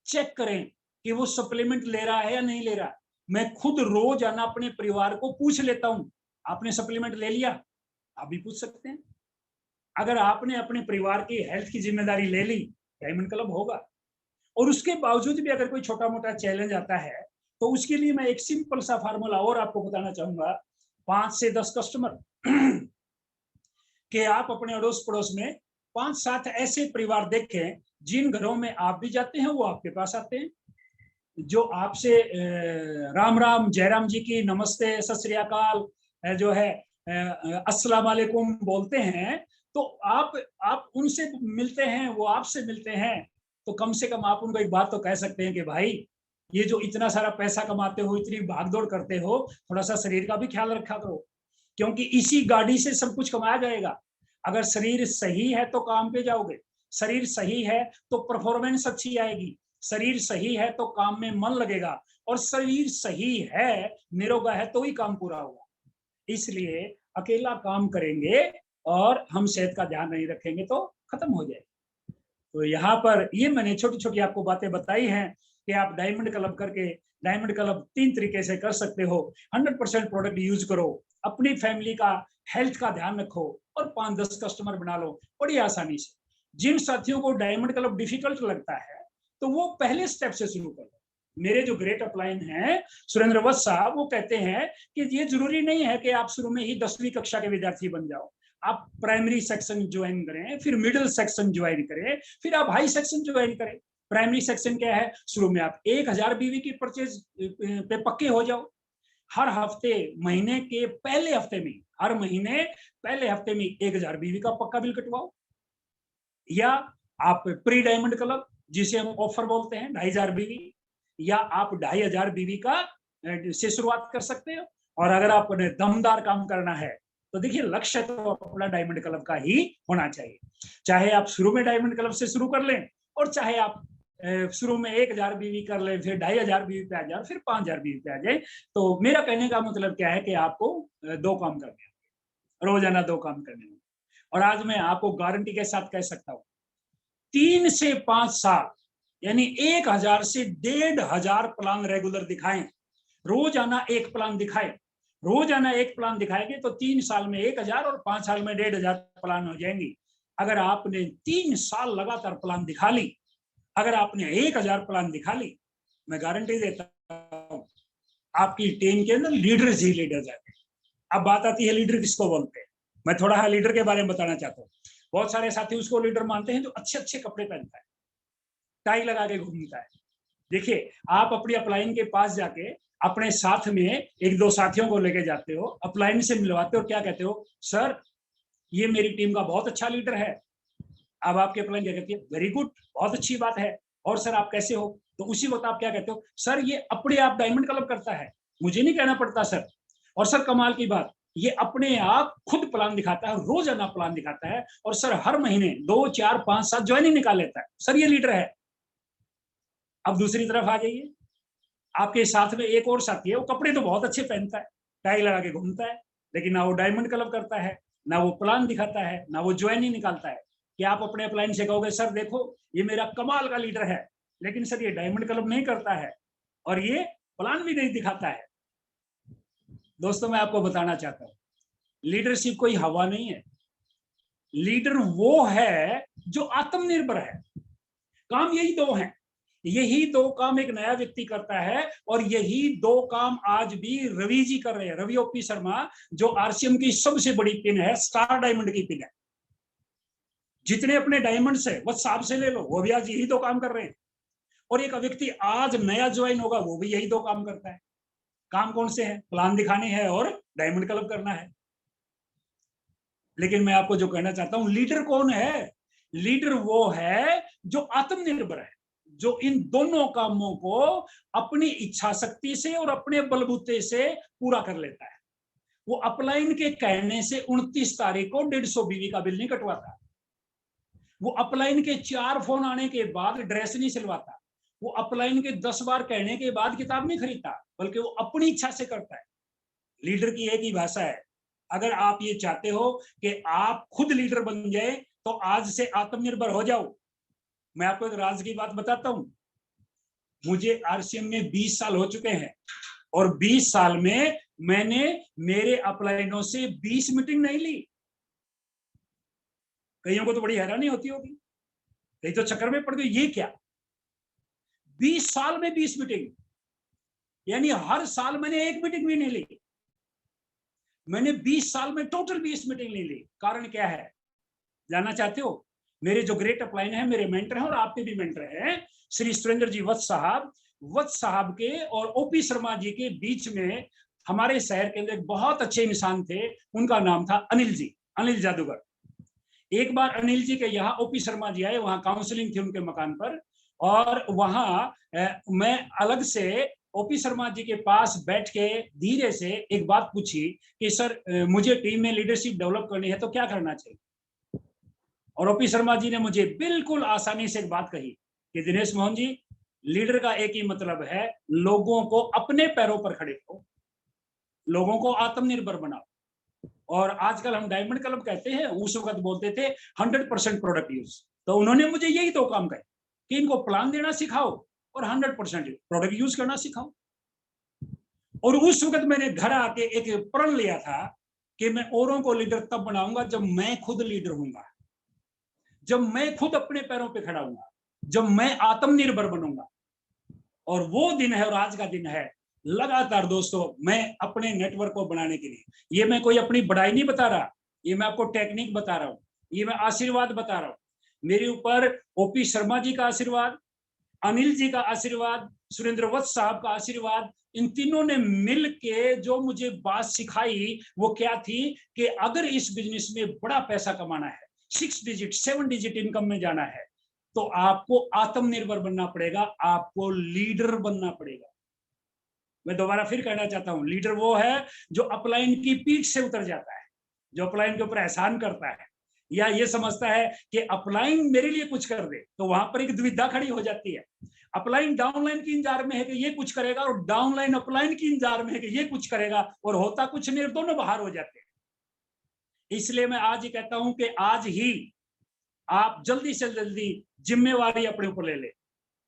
चेक करें कि वो सप्लीमेंट ले रहा है या नहीं ले रहा। मैं खुद रोजाना अपने परिवार को पूछ लेता हूं, आपने सप्लीमेंट ले लिया? आप भी पूछ सकते हैं। अगर आपने अपने परिवार की हेल्थ की जिम्मेदारी ले ली, डायमंड क्लब होगा। और उसके बावजूद भी अगर कोई छोटा मोटा चैलेंज आता है, तो उसके लिए मैं एक सिंपल सा फार्मूला और आपको बताना चाहूंगा। 5 से 10 कस्टमर कि आप अपने अड़ोस पड़ोस में 5-7 ऐसे परिवार देखें जिन घरों में आप भी जाते हैं, वो आपके पास आते हैं, जो आपसे राम राम जयराम जी की नमस्ते सत श्री अकाल जो है अस्सलाम वालेकुम बोलते हैं। तो आप उनसे मिलते हैं, वो आपसे मिलते हैं, तो कम से कम आप उनको एक बात तो कह सकते हैं कि भाई, ये जो इतना सारा पैसा कमाते हो, इतनी भागदौड़ करते हो, थोड़ा सा शरीर का भी ख्याल रखा करो, क्योंकि इसी गाड़ी से सब कुछ कमाया जाएगा। अगर शरीर सही है तो काम पे जाओगे, शरीर सही है तो परफॉर्मेंस अच्छी आएगी, शरीर सही है तो काम में मन लगेगा, और शरीर सही है, निरोगा है, तो ही काम पूरा होगा। इसलिए अकेला काम करेंगे और हम सेहत का ध्यान नहीं रखेंगे तो खत्म हो जाएगा। तो यहाँ पर ये मैंने छोटी छोटी आपको बातें बताई हैं कि आप डायमंड क्लब करके, डायमंड क्लब 3 तरीके से कर सकते हो। 100% प्रोडक्ट यूज करो, अपनी फैमिली का हेल्थ का ध्यान रखो, और 5-10 कस्टमर बना लो बड़ी आसानी से। जिन साथियों को डायमंड क्लब डिफिकल्ट लगता है, तो वो पहले स्टेप से शुरू करो। मेरे जो ग्रेट अपलाइन हैं सुरेंद्र वत्स साहब, वो कहते हैं कि ये जरूरी नहीं है कि आप शुरू में ही 10वीं कक्षा के विद्यार्थी बन जाओ। आप प्राइमरी सेक्शन ज्वाइन करें, फिर मिडिल सेक्शन ज्वाइन करें, फिर आप हाई सेक्शन ज्वाइन करें। प्राइमरी सेक्शन क्या है? शुरू में आप 1000 बीवी की परचेज पे पक्के हो जाओ। हर हफ्ते, महीने के पहले हफ्ते में, हर महीने पहले हफ्ते में 1000 बीवी का पक्का बिल कटवाओ। या आप प्री डायमंड क्लब, जिसे हम ऑफर बोलते हैं, 2500 बीवी, या आप 2500 बीवी का से शुरुआत कर सकते हो। और अगर आपने दमदार काम करना है, तो देखिए लक्ष्य तो अपना डायमंड क्लब का ही होना चाहिए। चाहे आप शुरू में डायमंड क्लब से शुरू कर लें, और चाहे आप शुरू में 1000 बीवी कर लें, फिर 2500 बीवी पे आ जाए, फिर 5000 बीवी पे आ जाए। तो मेरा कहने का मतलब क्या है कि आपको 2 काम करने हैं, रोजाना 2 काम करने हैं। और आज मैं आपको गारंटी के साथ कह सकता हूं, 3 से 5 साल, यानी 1000 से 1500 प्लान रेगुलर दिखाएं, रोजाना एक प्लान दिखाएं, रोजाना एक प्लान दिखाएंगे तो 3 साल में 1000 और 5 साल में 1500 प्लान हो जाएंगी। अगर आपने 3 साल लगातार प्लान दिखा ली, अगर आपने 1000 प्लान दिखा ली, मैं गारंटी देता हूं आपकी टीम के अंदर लीडर्स ही लीडर्स आते हैं। अब बात आती है लीडर किसको बोलते हैं। मैं थोड़ा सा लीडर के बारे में बताना चाहता हूँ। बहुत सारे साथी उसको लीडर मानते हैं जो अच्छे अच्छे कपड़े पहनता है, टाई लगा के घूमता है। देखिए, आप अपनी अपलाइन के पास जाके अपने साथ में 1-2 साथियों को लेके जाते हो, अपलाइन से मिलवाते हो, क्या कहते हो, सर ये मेरी टीम का बहुत अच्छा लीडर है, अब आपके अपलाइन क्या कहती है, वेरी गुड, बहुत अच्छी बात है, और सर आप कैसे हो? तो उसी वक्त आप क्या कहते हो, सर ये अपने आप डायमंड क्लब करता है, मुझे नहीं कहना पड़ता सर। और सर कमाल की बात, ये अपने आप खुद प्लान दिखाता है, रोजाना प्लान दिखाता है, और सर हर महीने 2, 4, 5, 7 ज्वाइनिंग निकाल लेता है, सर ये लीडर है। अब दूसरी तरफ आ जाइए, आपके साथ में एक और साथी है, वो कपड़े तो बहुत अच्छे पहनता है, टाई लगा के घूमता है, लेकिन ना वो डायमंड क्लब करता है, ना वो प्लान दिखाता है, ना वो ज्वाइनिंग निकालता है। कि आप अपने अपलाइन से कहोगे सर देखो ये मेरा कमाल का लीडर है, लेकिन सर ये डायमंड क्लब नहीं करता है और ये प्लान भी नहीं दिखाता है। दोस्तों मैं आपको बताना चाहता हूं, लीडरशिप कोई हवा नहीं है, लीडर वो है जो आत्मनिर्भर है। काम यही दो हैं, यही दो काम एक नया व्यक्ति करता है, और यही दो काम आज भी रवि जी कर रहे हैं। रवि ओपी शर्मा जो आरसीएम की सबसे बड़ी पिन है, स्टार डायमंड की पिन है। जितने अपने डायमंड है वह साहब से ले लो, वो भी आज यही दो काम कर रहे हैं। और एक व्यक्ति आज नया ज्वाइन होगा, वो भी यही दो काम करता है। काम कौन से हैं? प्लान दिखाने हैं और डायमंड क्लब करना है। लेकिन मैं आपको जो कहना चाहता हूं, लीडर कौन है? लीडर वो है जो आत्मनिर्भर है, जो इन दोनों कामों को अपनी इच्छा शक्ति से और अपने बलबूते से पूरा कर लेता है। वो अपलाइन के कहने से 29 तारीख को 150 बीवी का बिल नहीं कटवाता, वो अपलाइन के 4 फोन आने के बाद ड्रेस नहीं सिलवाता, वो अपलाइन के 10 बार कहने के बाद किताब नहीं खरीदता, बल्कि वो अपनी इच्छा से करता है। लीडर की एक ही भाषा है। अगर आप ये चाहते हो कि आप खुद लीडर बन जाए, तो आज से आत्मनिर्भर हो जाओ। मैं आपको एक राज की बात बताता हूं, मुझे आरसीएम में 20 साल हो चुके हैं, और 20 साल में मैंने मेरे अपलाइनों से 20 मीटिंग नहीं ली। कईयों को तो बड़ी हैरानी होती होगी, कई तो चक्कर में पड़ गई, ये क्या 20 साल में 20 मीटिंग, यानी हर साल मैंने एक मीटिंग भी नहीं ली। मैंने 20 साल में टोटल 20 मीटिंग नहीं ली। कारण क्या है, जानना चाहते हो? मेरे जो ग्रेट अपलाइन है, मेरे मेंटर हैं और आपके भी मेंटर हैं, श्री सुरेंद्र जी वत्स साहब के और ओपी शर्मा जी के बीच में हमारे शहर के अंदर एक बहुत अच्छे इंसान थे, उनका नाम था अनिल जी, अनिल जादूगर। एक बार अनिल जी के यहाँ ओपी शर्मा जी आए, वहां काउंसलिंग थी उनके मकान पर, और वहां मैं अलग से ओपी शर्मा जी के पास बैठ के धीरे से एक बात पूछी कि सर मुझे टीम में लीडरशिप डेवलप करनी है तो क्या करना चाहिए? और ओपी शर्मा जी ने मुझे बिल्कुल आसानी से एक बात कही कि दिनेश मोहन जी, लीडर का एक ही मतलब है, लोगों को अपने पैरों पर खड़े करो, लोगों को आत्मनिर्भर बनाओ। और आजकल हम डायमंड क्लब कहते हैं, उस वक्त बोलते थे 100% प्रोडक्ट यूज। तो उन्होंने मुझे यही दो काम कहे कि इनको प्लान देना सिखाओ और 100% प्रोडक्ट यूज करना सिखाओ। और उस वक्त मैंने घर आके एक प्रण लिया था कि मैं औरों को लीडर तब बनाऊंगा जब मैं खुद लीडर हूंगा, जब मैं खुद अपने पैरों पे खड़ा हूंगा, जब मैं आत्मनिर्भर बनूंगा। और वो दिन है, और आज का दिन है। लगातार दोस्तों मैं अपने नेटवर्क को बनाने के लिए, ये मैं कोई अपनी बड़ाई नहीं बता रहा, ये मैं आपको टेक्निक बता रहा हूँ, ये मैं आशीर्वाद बता रहा हूँ। मेरे ऊपर ओपी शर्मा जी का आशीर्वाद, अनिल जी का आशीर्वाद, सुरेंद्र वत्स साहब का आशीर्वाद, इन तीनों ने मिल के जो मुझे बात सिखाई वो क्या थी कि अगर इस बिजनेस में बड़ा पैसा कमाना है, 6 डिजिट 7 डिजिट इनकम में जाना है, तो आपको आत्मनिर्भर बनना पड़ेगा, आपको लीडर बनना पड़ेगा। मैं दोबारा फिर कहना चाहता हूं, लीडर वो है जो अपलाइन की पीठ से उतर जाता है, जो अपलाइन के ऊपर एहसान करता है, या ये समझता है कि अपलाइन मेरे लिए कुछ कर दे, तो वहां पर एक दुविधा खड़ी हो जाती है। अपलाइन डाउनलाइन की इंतजार में है कि ये कुछ करेगा, और डाउनलाइन अपलाइन की इंतजार में है कि ये कुछ करेगा, और होता कुछ नहीं, दोनों बाहर हो जाते हैं। इसलिए मैं आज ये कहता हूं कि आज ही आप जल्दी से जल्दी जिम्मेवारी अपने ऊपर ले ले।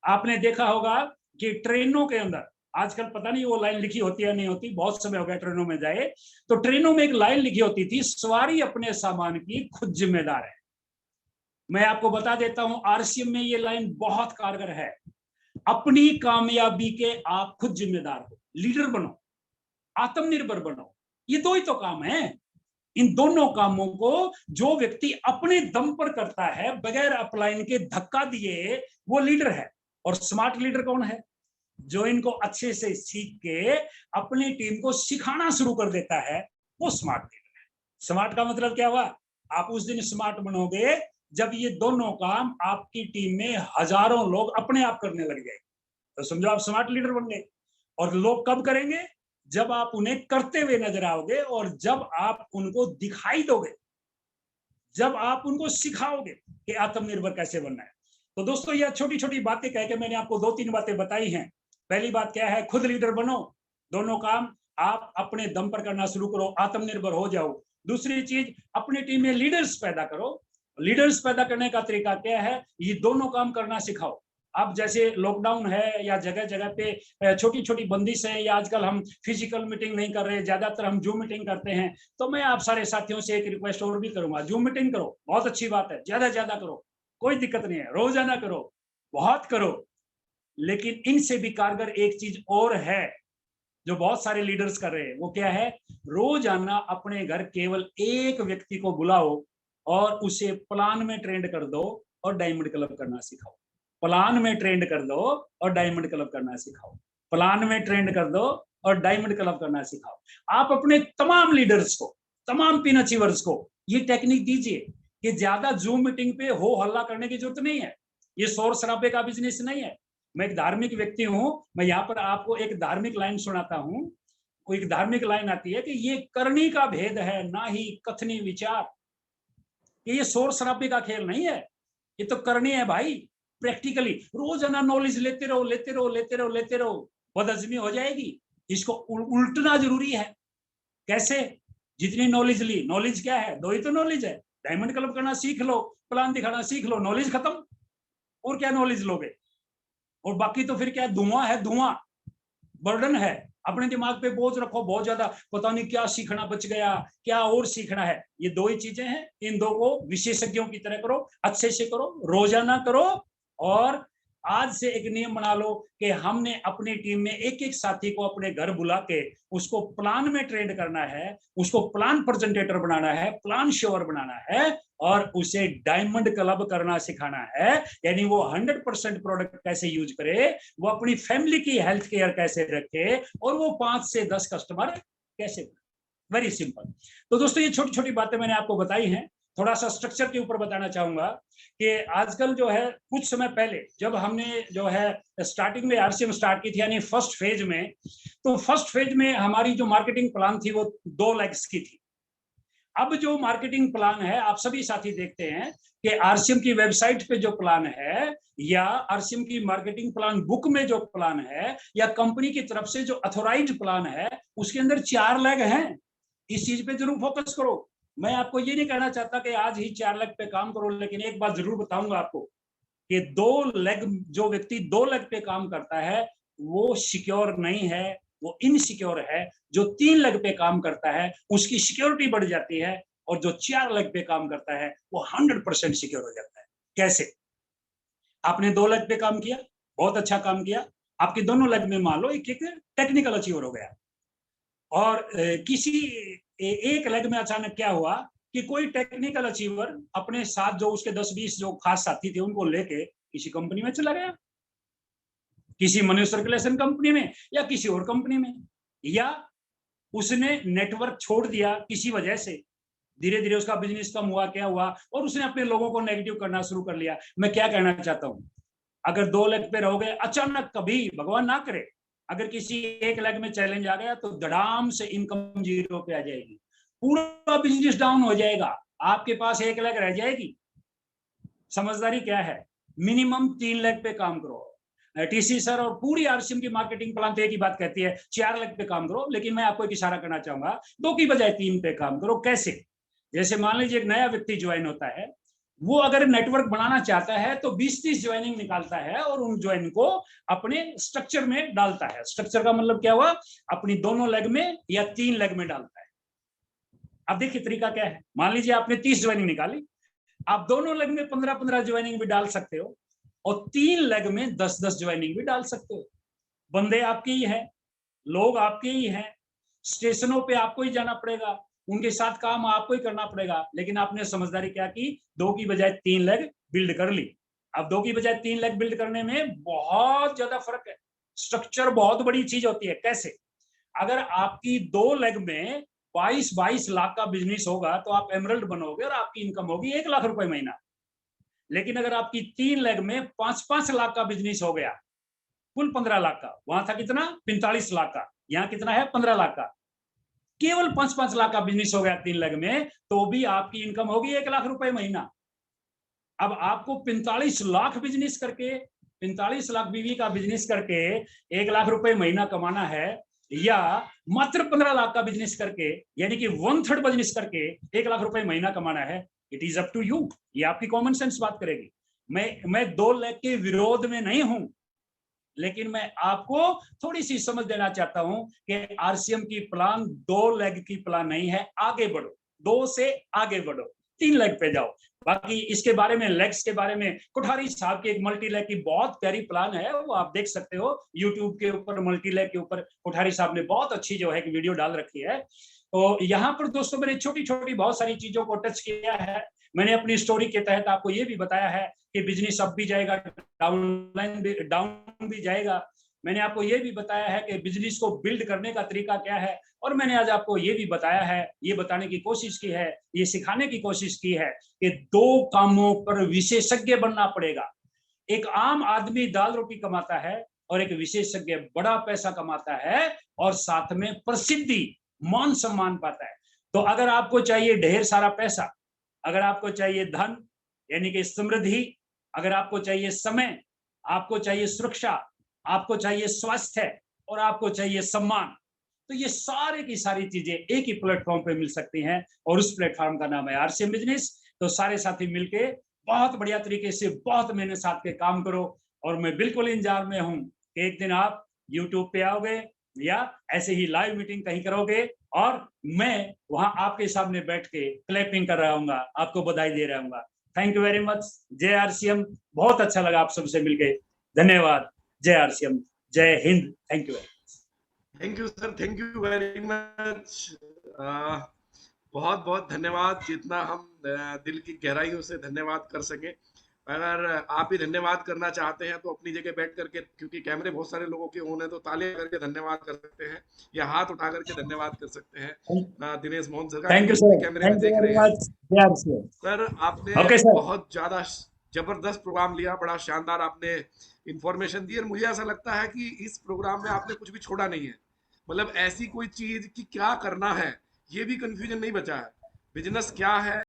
आपने देखा होगा कि ट्रेनों के अंदर आजकल पता नहीं वो लाइन लिखी होती है नहीं होती, बहुत समय हो गया ट्रेनों में जाए, तो ट्रेनों में एक लाइन लिखी होती थी, सवारी अपने सामान की खुद जिम्मेदार है। मैं आपको बता देता हूं, आरसीएम में ये लाइन बहुत कारगर है। अपनी कामयाबी के आप खुद जिम्मेदार हो, लीडर बनो, आत्मनिर्भर बनो, ये दो ही तो काम है। इन दोनों कामों को जो व्यक्ति अपने दम पर करता है, बगैर अपलाइन के धक्का दिए, वो लीडर है। और स्मार्ट लीडर कौन है? जो इनको अच्छे से सीख के अपनी टीम को सिखाना शुरू कर देता है, वो स्मार्ट लीडर है। स्मार्ट का मतलब क्या हुआ? आप उस दिन स्मार्ट बनोगे जब ये दोनों काम आपकी टीम में हजारों लोग अपने आप करने लग जाएंगे, तो समझो आप स्मार्ट लीडर बन गए। और लोग कब करेंगे? जब आप उन्हें करते हुए नजर आओगे और जब आप उनको दिखाई दोगे, जब आप उनको सिखाओगे कि आत्मनिर्भर कैसे बनना है। तो दोस्तों, यह छोटी छोटी बातें कह के मैंने आपको 2-3 बातें बताई हैं। पहली बात क्या है? खुद लीडर बनो, दोनों काम आप अपने दम पर करना शुरू करो, आत्मनिर्भर हो जाओ। दूसरी चीज, अपनी टीम में लीडर्स पैदा करो। लीडर्स पैदा करने का तरीका क्या है? ये दोनों काम करना सिखाओ। अब जैसे लॉकडाउन है या जगह जगह पे छोटी छोटी बंदिश है, या आजकल हम फिजिकल मीटिंग नहीं कर रहे, ज्यादातर हम जूम मीटिंग करते हैं। तो मैं आप सारे साथियों से एक रिक्वेस्ट और भी करूंगा, जूम मीटिंग करो, बहुत अच्छी बात है, ज्यादा ज्यादा करो, कोई दिक्कत नहीं है, रोजाना करो, बहुत करो। लेकिन इनसे भी कारगर एक चीज और है जो बहुत सारे लीडर्स कर रहे हैं, वो क्या है? रोजाना अपने घर केवल एक व्यक्ति को बुलाओ और उसे प्लान में ट्रेंड कर दो और डायमंड क्लब करना सिखाओ। प्लान में ट्रेंड कर दो और डायमंड क्लब करना सिखाओ। प्लान में ट्रेंड कर दो और डायमंड क्लब करना सिखाओ। आप अपने तमाम लीडर्स को, तमाम पिन अचीवर्स को ये टेक्निक दीजिए कि ज्यादा जूम मीटिंग पे हो हल्ला करने की जरूरत नहीं है। ये शोर शराबे का बिजनेस नहीं है। मैं एक धार्मिक व्यक्ति हूं, मैं यहाँ पर आपको एक धार्मिक लाइन सुनाता हूं। कोई एक धार्मिक लाइन आती है कि ये करनी का भेद है, ना ही कथनी विचार। ये शोर शराबे का खेल नहीं है, ये तो करनी है भाई। प्रैक्टिकली रोजाना नॉलेज लेते रहो, लेते रहो, लेते रहो, लेते रहो, बदहजमी हो जाएगी। इसको उल्टना जरूरी है। कैसे? जितनी नॉलेज ली, नॉलेज क्या है? दो ही तो नॉलेज है। डायमंड क्लब करना सीख लो, प्लान दिखाना सीख लो, नॉलेज खत्म। और क्या नॉलेज लोगे? और बाकी तो फिर क्या? धुआं है, धुआं, बर्डन है। अपने दिमाग पे बोझ रखो बहुत ज्यादा, पता नहीं क्या सीखना बच गया, क्या और सीखना है। ये दो ही चीजें हैं, इन दो को विशेषज्ञों की तरह करो, अच्छे से करो, रोजाना करो। और आज से एक नियम बना लो कि हमने अपनी टीम में एक एक साथी को अपने घर बुला के उसको प्लान में ट्रेंड करना है, उसको प्लान प्रेजेंटेटर बनाना है, प्लान शोर बनाना है और उसे डायमंड क्लब करना सिखाना है। यानी वो 100% प्रोडक्ट कैसे यूज करे, वो अपनी फैमिली की हेल्थ केयर कैसे रखे और वो 5 से 10 कस्टमर कैसे। Very simple. तो दोस्तों, ये छोटी छोटी बातें मैंने आपको बताई हैं। थोड़ा सा स्ट्रक्चर के ऊपर बताना चाहूंगा कि आजकल जो है, कुछ समय पहले जब हमने जो है स्टार्टिंग में आरसीएम स्टार्ट की थी, यानी फर्स्ट फेज में, तो फर्स्ट फेज में हमारी जो मार्केटिंग प्लान थी वो 2 लेग्स की थी। अब जो मार्केटिंग प्लान है, आप सभी साथी देखते हैं कि आरसीएम की वेबसाइट पे जो प्लान है या आरसीएम की मार्केटिंग प्लान बुक में जो प्लान है या कंपनी की तरफ से जो अथोराइज्ड प्लान है, उसके अंदर 4 लेग हैं। इस चीज पे जरूर फोकस करो। मैं आपको ये नहीं कहना चाहता कि आज ही 4 लेग पे काम करो, लेकिन एक बात जरूर बताऊंगा आपको कि 2 लेग, जो व्यक्ति 2 लेग पे काम करता है वो सिक्योर नहीं है, वो इनसिक्योर है। जो 3 लेग पे काम करता है उसकी सिक्योरिटी बढ़ जाती है, और जो 4 लेग पे काम करता है वो 100% सिक्योर हो जाता है। कैसे? आपने 2 लेग पे काम किया, बहुत अच्छा काम किया, आपके दोनों लेग में मान लो एक एक टेक्निकल अचीवर हो गया। और किसी एक लेग में अचानक क्या हुआ कि कोई टेक्निकल अचीवर अपने साथ जो उसके 10-20 जो खास साथी थे उनको लेके किसी कंपनी में चला गया, किसी मनी सर्कुलेशन कंपनी में या किसी और कंपनी में, या उसने नेटवर्क छोड़ दिया किसी वजह से। धीरे धीरे उसका बिजनेस कम हुआ, क्या हुआ, और उसने अपने लोगों को नेगेटिव करना शुरू कर लिया। मैं क्या कहना चाहता हूं, अगर 2 लेग पे रहोगे, अचानक कभी भगवान ना करे अगर किसी एक लेग में चैलेंज आ गया तो धड़ाम से इनकम 0 पे आ जाएगी, पूरा बिजनेस डाउन हो जाएगा, आपके पास एक लेग रह जाएगी। समझदारी क्या है? मिनिमम 3 लेग पे काम करो। टीसी सर और पूरी आरसीएम की मार्केटिंग प्लान तो एक ही बात कहती है, 4 लेग पे काम करो, लेकिन मैं आपको एक इशारा करना चाहूंगा, 2 की बजाय 3 पे काम करो। कैसे? जैसे मान लीजिए एक नया व्यक्ति ज्वाइन होता है, वो अगर नेटवर्क बनाना चाहता है तो 20-30 ज्वाइनिंग निकालता है और उन ज्वाइन को अपने स्ट्रक्चर में डालता है। स्ट्रक्चर का मतलब क्या हुआ? अपनी दोनों लेग में या 3 लेग में डालता है। अब देखिए तरीका क्या है। मान लीजिए आपने 30 ज्वाइनिंग निकाली, आप दोनों लेग में 15-15 ज्वाइनिंग भी डाल सकते हो और 3 लेग में 10-10 ज्वाइनिंग भी डाल सकते हो। बंदे आपके ही हैं, लोग आपके ही हैं, स्टेशनों पे आपको ही जाना पड़ेगा, उनके साथ काम आपको ही करना पड़ेगा। लेकिन आपने समझदारी क्या की? 2 की बजाय 3 लेग बिल्ड कर ली। अब 2 की बजाय 3 लेग बिल्ड करने में बहुत ज्यादा फर्क है। स्ट्रक्चर बहुत बड़ी चीज होती है। कैसे? अगर आपकी 2 लेग में 22-22 लाख का बिजनेस होगा तो आप एमरल्ड बनोगे और आपकी इनकम होगी 1 लाख रुपए महीना। लेकिन अगर आपकी 3 लेग में 5-5 लाख का बिजनेस हो गया, कुल 15 लाख का, वहां था कितना 45 लाख का, यहाँ कितना है 15 लाख का, केवल 5-5 लाख का बिजनेस हो गया 3 लेग में, तो भी आपकी इनकम होगी 1 लाख रुपए महीना। अब आपको 45 लाख बिजनेस करके, 45 लाख बीवी का बिजनेस करके 1 लाख रुपए महीना कमाना है, या मात्र 15 लाख का बिजनेस करके, यानी कि 1/3 बिजनेस करके 1 लाख रुपए महीना कमाना है, it is up to you. ये आपकी कॉमन सेंस बात करेगी। मैं 2 लेग के विरोध में नहीं हूं, लेकिन मैं आपको थोड़ी सी समझ देना चाहता हूं कि आरसीएम की प्लान 2 लेग की प्लान नहीं है। आगे बढ़ो, 2 से आगे बढ़ो, 3 लेग पे जाओ। बाकी इसके बारे में, लेग्स के बारे में, कोठारी साहब की एक मल्टी लेग की बहुत प्यारी प्लान है, वो आप देख सकते हो यूट्यूब के ऊपर। मल्टी लेग के ऊपर कोठारी साहब ने बहुत अच्छी जो है कि वीडियो डाल रखी है। तो यहाँ पर दोस्तों मैंने छोटी छोटी बहुत सारी चीजों को टच किया है। मैंने अपनी स्टोरी के तहत आपको ये भी बताया है कि बिजनेस अप भी जाएगा, डाउन भी जाएगा। मैंने आपको ये भी बताया है कि बिजनेस को बिल्ड करने का तरीका क्या है, और मैंने आज आपको ये भी बताया है, ये बताने की कोशिश की है, ये सिखाने की कोशिश की है कि 2 कामों पर विशेषज्ञ बनना पड़ेगा। एक आम आदमी दाल रोटी कमाता है, और एक विशेषज्ञ बड़ा पैसा कमाता है, और साथ में प्रसिद्धि, मान सम्मान पाता है। तो अगर आपको चाहिए ढेर सारा पैसा, अगर आपको चाहिए धन यानी कि समृद्धि, अगर आपको चाहिए समय, आपको चाहिए सुरक्षा, आपको चाहिए स्वास्थ्य, और आपको चाहिए सम्मान, तो ये सारे की सारी चीजें एक ही प्लेटफॉर्म पे मिल सकती हैं, और उस प्लेटफॉर्म का नाम है आरसीएम बिजनेस। तो सारे साथी मिलके बहुत बढ़िया तरीके से, बहुत मेहनत साथ के काम करो, और मैं बिल्कुल इंतजार में हूं कि एक दिन आप यूट्यूब पे आओगे, या ऐसे ही लाइव मीटिंग कहीं करोगे, और मैं वहां आपके सामने बैठ के क्लैपिंग कर रहा हूँ, आपको बधाई दे रहा हूँ। Thank you very much. जय आरसीएम। बहुत अच्छा लगा आप सबसे मिलके। धन्यवाद। जय आरसीएम, जय Hind. Thank you.
Thank you sir, thank you very much. बहुत बहुत धन्यवाद। जितना हम दिल की गहराइयों से धन्यवाद कर सके, अगर आप भी धन्यवाद करना चाहते हैं तो अपनी जगह बैठ करके, क्योंकि कैमरे बहुत सारे लोगों के ऑन है, तो तालियां करके धन्यवाद कर सकते हैं, या हाथ उठा करके धन्यवाद कर सकते हैं दिनेश मोहन सर का,
थैंक
क्योंकि
यू
वो भी
सर,
कैमरे में
थैंक यू
देख रहे
वेरी
हैं।
मच। जय आरसीएम।
सर आपने
ओके सर।
बहुत ज्यादा जबरदस्त प्रोग्राम लिया, बड़ा शानदार आपने इंफॉर्मेशन दी, और मुझे ऐसा लगता है कि इस प्रोग्राम में आपने कुछ भी छोड़ा नहीं है। मतलब ऐसी कोई चीज कि क्या करना है ये भी कंफ्यूजन नहीं बचा है। बिजनेस क्या है,